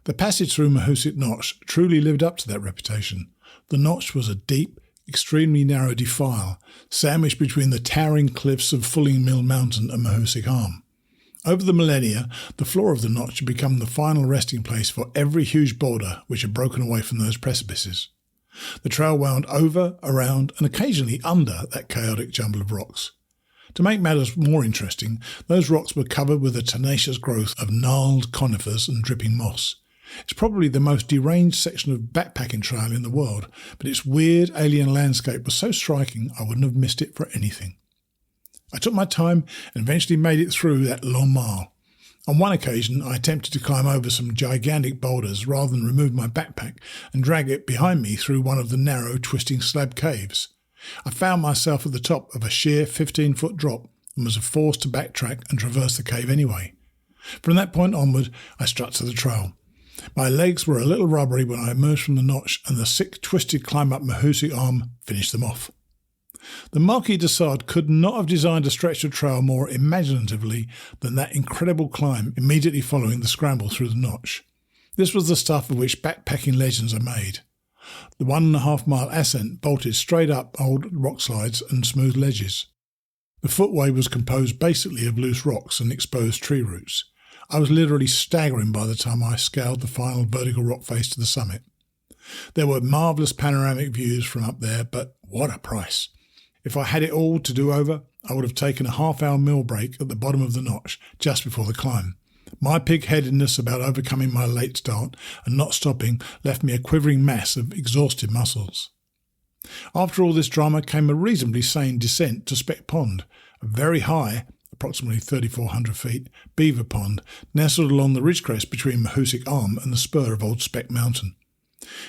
The passage through Mahoosuc Notch truly lived up to that reputation. The notch was a deep, extremely narrow defile, sandwiched between the towering cliffs of Fulling Mill Mountain and Mahoosuc Arm. Over the millennia, the floor of the notch had become the final resting place for every huge boulder which had broken away from those precipices. The trail wound over, around and occasionally under that chaotic jumble of rocks. To make matters more interesting, those rocks were covered with a tenacious growth of gnarled conifers and dripping moss. It's probably the most deranged section of backpacking trail in the world, but its weird alien landscape was so striking I wouldn't have missed it for anything. I took my time and eventually made it through that long mile. On one occasion, I attempted to climb over some gigantic boulders rather than remove my backpack and drag it behind me through one of the narrow, twisting slab caves. I found myself at the top of a sheer 15-foot drop and was forced to backtrack and traverse the cave anyway. From that point onward, I struck to the trail. My legs were a little rubbery when I emerged from the notch, and the sick, twisted climb up Mahoosuc Arm finished them off. The Marquis de Sade could not have designed a stretch of trail more imaginatively than that incredible climb immediately following the scramble through the notch. This was the stuff of which backpacking legends are made. The 1.5-mile ascent bolted straight up old rock slides and smooth ledges. The footway was composed basically of loose rocks and exposed tree roots. I was literally staggering by the time I scaled the final vertical rock face to the summit. There were marvellous panoramic views from up there, but what a price! If I had it all to do over, I would have taken a half-hour meal break at the bottom of the notch just before the climb. My pig-headedness about overcoming my late start and not stopping left me a quivering mass of exhausted muscles. After all this drama came a reasonably sane descent to Speck Pond, a very high, approximately 3,400 feet, beaver pond nestled along the ridgecrest between Mahoosuc Arm and the spur of Old Speck Mountain.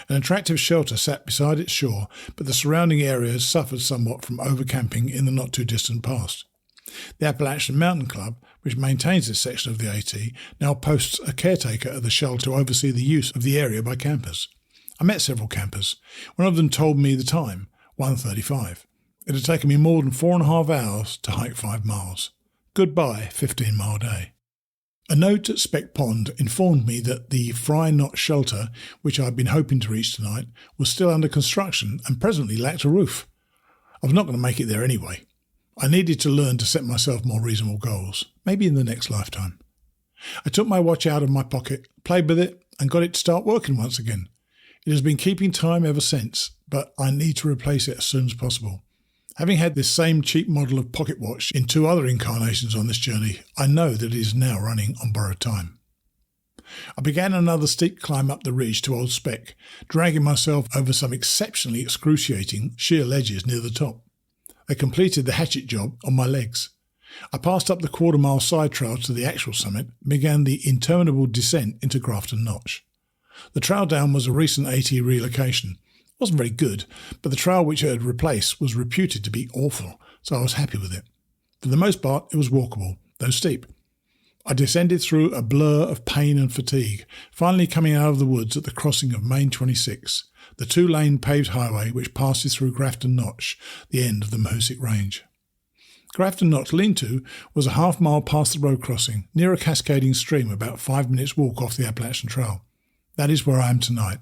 An attractive shelter sat beside its shore, but the surrounding area has suffered somewhat from overcamping in the not-too-distant past. The Appalachian Mountain Club, which maintains this section of the AT, now posts a caretaker at the shelter to oversee the use of the area by campers. I met several campers. One of them told me the time, 1:35. It had taken me more than 4.5 hours to hike 5 miles. Goodbye, 15-mile day. A note at Speck Pond informed me that the Fry Knot shelter, which I had been hoping to reach tonight, was still under construction and presently lacked a roof. I was not going to make it there anyway. I needed to learn to set myself more reasonable goals, maybe in the next lifetime. I took my watch out of my pocket, played with it, and got it to start working once again. It has been keeping time ever since, but I need to replace it as soon as possible. Having had this same cheap model of pocket watch in 2 other incarnations on this journey, I know that it is now running on borrowed time. I began another steep climb up the ridge to Old Speck, dragging myself over some exceptionally excruciating sheer ledges near the top. I completed the hatchet job on my legs. I passed up the 1/4-mile side trail to the actual summit and began the interminable descent into Grafton Notch. The trail down was a recent AT relocation. It wasn't very good, but the trail which it had replaced was reputed to be awful, so I was happy with it. For the most part, it was walkable, though steep. I descended through a blur of pain and fatigue, finally coming out of the woods at the crossing of Main 26, the 2-lane paved highway which passes through Grafton Notch, the end of the Mahoosuc Range. Grafton Notch Lean-To was a half-mile past the road crossing, near a cascading stream about 5 minutes' walk off the Appalachian Trail. That is where I am tonight.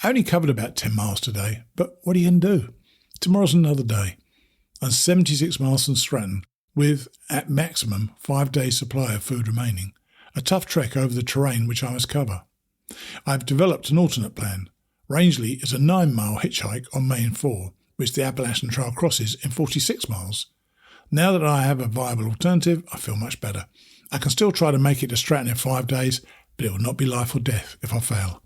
I only covered about 10 miles today, but what are you going to do? Tomorrow's another day. I'm 76 miles from Stratton, with, at maximum, 5 days' supply of food remaining. A tough trek over the terrain which I must cover. I have developed an alternate plan. Rangeley is a 9-mile hitchhike on Main 4, which the Appalachian Trail crosses in 46 miles. Now that I have a viable alternative, I feel much better. I can still try to make it to Stratton in 5 days, but it will not be life or death if I fail.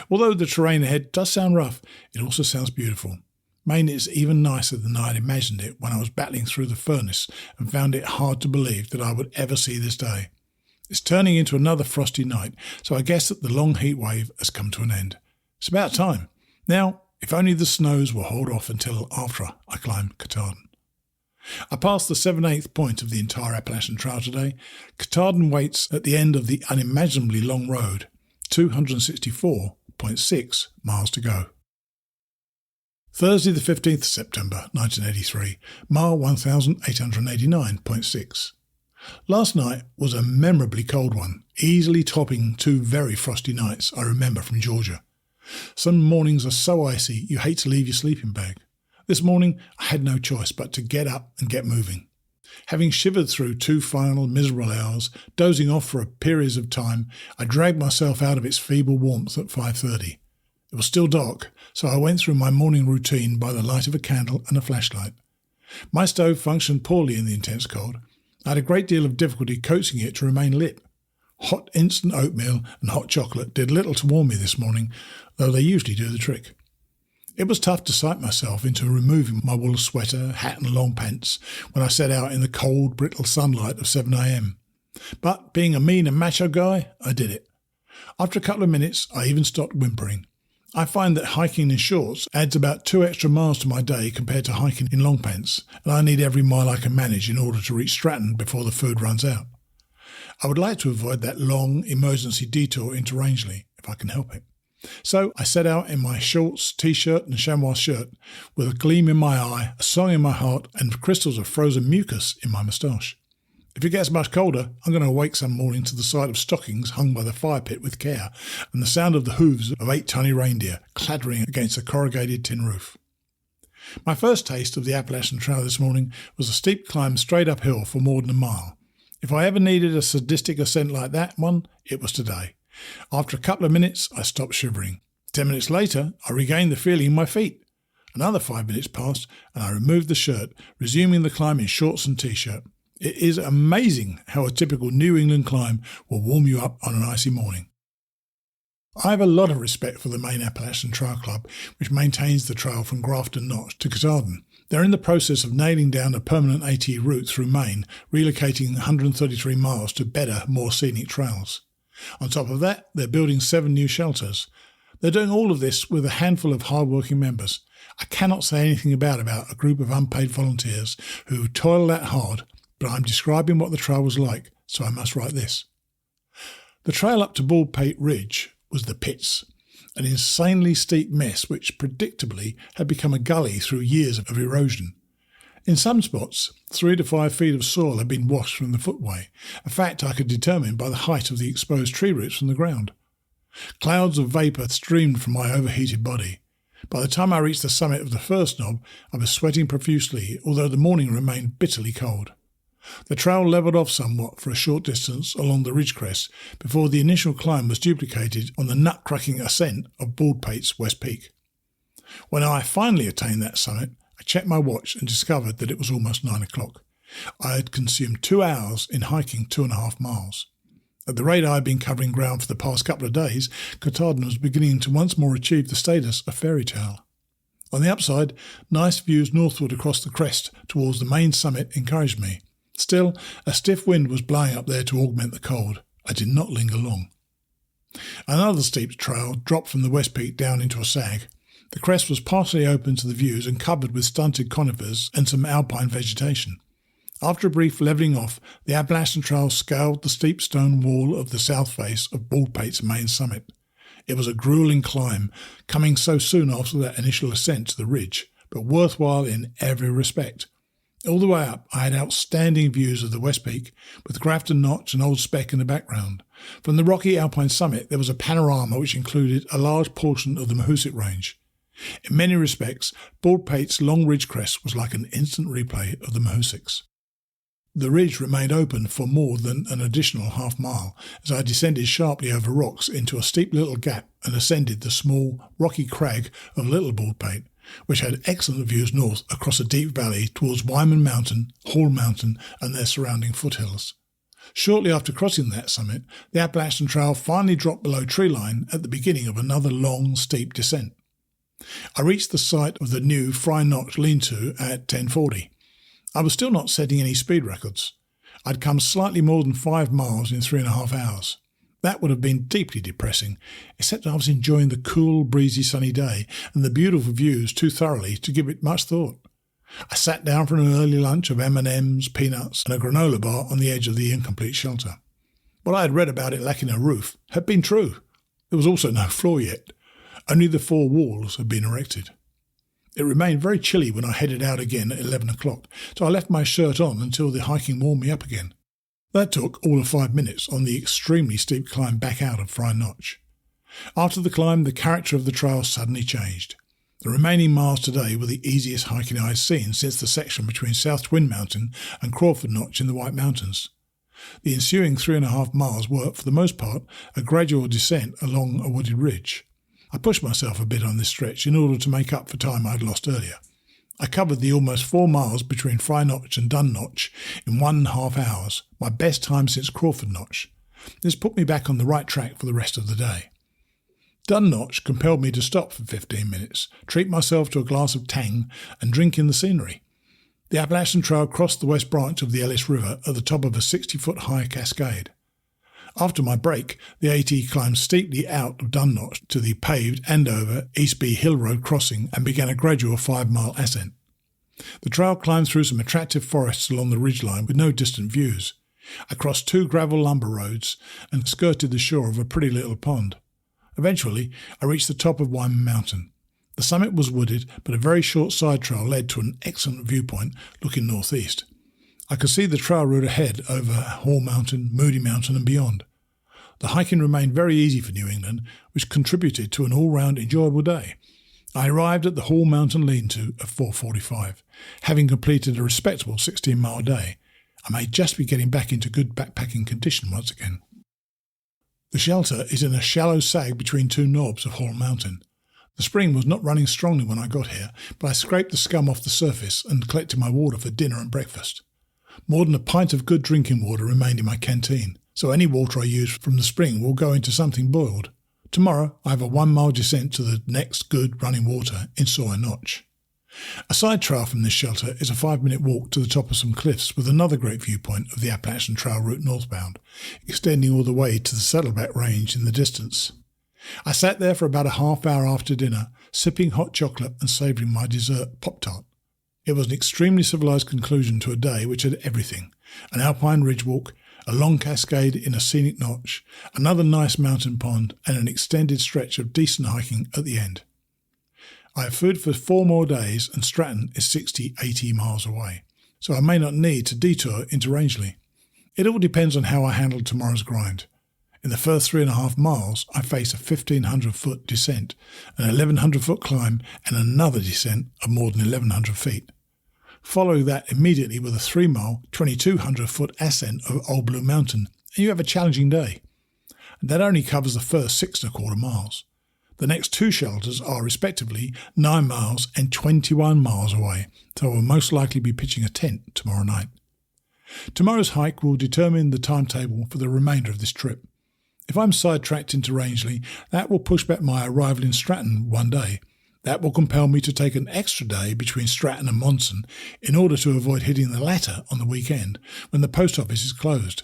Although the terrain ahead does sound rough, it also sounds beautiful. Maine is even nicer than I had imagined it when I was battling through the furnace and found it hard to believe that I would ever see this day. It's turning into another frosty night, so I guess that the long heat wave has come to an end. It's about time. Now, if only the snows will hold off until after I climb Katahdin. I passed the 7/8 point of the entire Appalachian Trail today. Katahdin waits at the end of the unimaginably long road, 264.6 miles to go. Thursday the 15th of September 1983, mile 1889.6. Last night was a memorably cold one, easily topping 2 very frosty nights I remember from Georgia. Some mornings are so icy you hate to leave your sleeping bag. This morning I had no choice but to get up and get moving. Having shivered through 2 final miserable hours, dozing off for a period of time, I dragged myself out of its feeble warmth at 5:30. It was still dark, so I went through my morning routine by the light of a candle and a flashlight. My stove functioned poorly in the intense cold. I had a great deal of difficulty coaxing it to remain lit. Hot instant oatmeal and hot chocolate did little to warm me this morning, though they usually do the trick. It was tough to psych myself into removing my wool sweater, hat and long pants when I set out in the cold, brittle sunlight of 7 a.m. But being a mean and macho guy, I did it. After a couple of minutes, I even stopped whimpering. I find that hiking in shorts adds about 2 extra miles to my day compared to hiking in long pants, and I need every mile I can manage in order to reach Stratton before the food runs out. I would like to avoid that long emergency detour into Rangeley, if I can help it. So I set out in my shorts, t-shirt and chamois shirt, with a gleam in my eye, a song in my heart and crystals of frozen mucus in my moustache. If it gets much colder, I'm going to awake some morning to the sight of stockings hung by the fire pit with care and the sound of the hooves of 8 tiny reindeer clattering against a corrugated tin roof. My first taste of the Appalachian Trail this morning was a steep climb straight uphill for more than a mile. If I ever needed a sadistic ascent like that one, it was today. After a couple of minutes, I stopped shivering. 10 minutes later, I regained the feeling in my feet. Another 5 minutes passed, and I removed the shirt, resuming the climb in shorts and t-shirt. It is amazing how a typical New England climb will warm you up on an icy morning. I have a lot of respect for the Maine Appalachian Trail Club, which maintains the trail from Grafton Notch to Katahdin. They're in the process of nailing down a permanent AT route through Maine, relocating 133 miles to better, more scenic trails. On top of that, they're building 7 new shelters. They're doing all of this with a handful of hard-working members. I cannot say anything about a group of unpaid volunteers who toil that hard, but I'm describing what the trail was like, so I must write this. The trail up to Baldpate Ridge was the pits, an insanely steep mess which predictably had become a gully through years of erosion. In some spots, 3 to 5 feet of soil had been washed from the footway, a fact I could determine by the height of the exposed tree roots from the ground. Clouds of vapour streamed from my overheated body. By the time I reached the summit of the first knob, I was sweating profusely, although the morning remained bitterly cold. The trail levelled off somewhat for a short distance along the ridge crest before the initial climb was duplicated on the nut-cracking ascent of Baldpate's West Peak. When I finally attained that summit, I checked my watch and discovered that it was almost 9 o'clock. I had consumed 2 hours in hiking 2.5 miles. At the rate I had been covering ground for the past couple of days, Katahdin was beginning to once more achieve the status of fairy tale. On the upside, nice views northward across the crest towards the main summit encouraged me. Still, a stiff wind was blowing up there to augment the cold. I did not linger long. Another steep trail dropped from the West Peak down into a sag. The crest was partially open to the views and covered with stunted conifers and some alpine vegetation. After a brief levelling off, the Appalachian Trail scaled the steep stone wall of the south face of Baldpate's main summit. It was a gruelling climb, coming so soon after that initial ascent to the ridge, but worthwhile in every respect. All the way up, I had outstanding views of the West Peak, with Grafton Notch and Old Speck in the background. From the rocky alpine summit, there was a panorama which included a large portion of the Mahoosic Range. In many respects, Baldpate's long ridge crest was like an instant replay of the Mahoosics. The ridge remained open for more than an additional half mile as I descended sharply over rocks into a steep little gap and ascended the small, rocky crag of Little Baldpate, which had excellent views north across a deep valley towards Wyman Mountain, Hall Mountain and their surrounding foothills. Shortly after crossing that summit, the Appalachian Trail finally dropped below treeline at the beginning of another long, steep descent. I reached the site of the new Fry Notch lean-to at 10:40. I was still not setting any speed records. I'd come slightly more than 5 miles in 3.5 hours. That would have been deeply depressing, except I was enjoying the cool, breezy, sunny day and the beautiful views too thoroughly to give it much thought. I sat down for an early lunch of M&Ms, peanuts and a granola bar on the edge of the incomplete shelter. What I had read about it lacking a roof had been true. There was also no floor yet. Only the 4 walls had been erected. It remained very chilly when I headed out again at 11 o'clock, so I left my shirt on until the hiking warmed me up again. That took all of 5 minutes on the extremely steep climb back out of Fry Notch. After the climb, the character of the trail suddenly changed. The remaining miles today were the easiest hiking I had seen since the section between South Twin Mountain and Crawford Notch in the White Mountains. The ensuing 3.5 miles were, for the most part, a gradual descent along a wooded ridge. I pushed myself a bit on this stretch in order to make up for time I'd lost earlier. I covered the almost 4 miles between Fry Notch and Dun Notch in 1.5 hours, my best time since Crawford Notch. This put me back on the right track for the rest of the day. Dun Notch compelled me to stop for 15 minutes, treat myself to a glass of tang and drink in the scenery. The Appalachian Trail crossed the west branch of the Ellis River at the top of a 60-foot high cascade. After my break, the AT climbed steeply out of Dun Notch to the paved Andover Eastby Hill Road crossing and began a gradual 5-mile ascent. The trail climbed through some attractive forests along the ridgeline with no distant views. I crossed 2 gravel lumber roads and skirted the shore of a pretty little pond. Eventually, I reached the top of Wyman Mountain. The summit was wooded, but a very short side trail led to an excellent viewpoint looking northeast. I could see the trail route ahead over Hall Mountain, Moody Mountain and beyond. The hiking remained very easy for New England, which contributed to an all-round enjoyable day. I arrived at the Hall Mountain lean-to at 4:45. Having completed a respectable 16-mile day, I may just be getting back into good backpacking condition once again. The shelter is in a shallow sag between 2 knobs of Hall Mountain. The spring was not running strongly when I got here, but I scraped the scum off the surface and collected my water for dinner and breakfast. More than a pint of good drinking water remained in my canteen, so any water I use from the spring will go into something boiled. Tomorrow I have a 1-mile descent to the next good running water in Sawyer Notch. A side trail from this shelter is a 5-minute walk to the top of some cliffs with another great viewpoint of the Appalachian Trail route northbound, extending all the way to the Saddleback Range in the distance. I sat there for about a half hour after dinner, sipping hot chocolate and savouring my dessert Pop-Tart. It was an extremely civilised conclusion to a day which had everything: an alpine ridge walk, a long cascade in a scenic notch, another nice mountain pond, and an extended stretch of decent hiking at the end. I have food for 4 more days and Stratton is 60-80 miles away, so I may not need to detour into Rangeley. It all depends on how I handle tomorrow's grind. In the first 3.5 miles, I face a 1,500-foot descent, an 1,100-foot climb, and another descent of more than 1,100 feet. Follow that immediately with a 3-mile, 2,200-foot ascent of Old Blue Mountain, and you have a challenging day. That only covers the first 6.25 miles. The next 2 shelters are respectively 9 miles and 21 miles away, so I will most likely be pitching a tent tomorrow night. Tomorrow's hike will determine the timetable for the remainder of this trip. If I'm sidetracked into Rangeley, that will push back my arrival in Stratton 1 day. That will compel me to take an extra day between Stratton and Monson in order to avoid hitting the latter on the weekend when the post office is closed.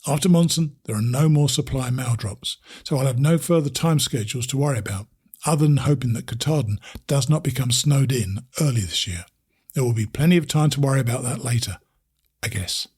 After Monson, there are no more supply mail drops, so I'll have no further time schedules to worry about, other than hoping that Katahdin does not become snowed in early this year. There will be plenty of time to worry about that later, I guess.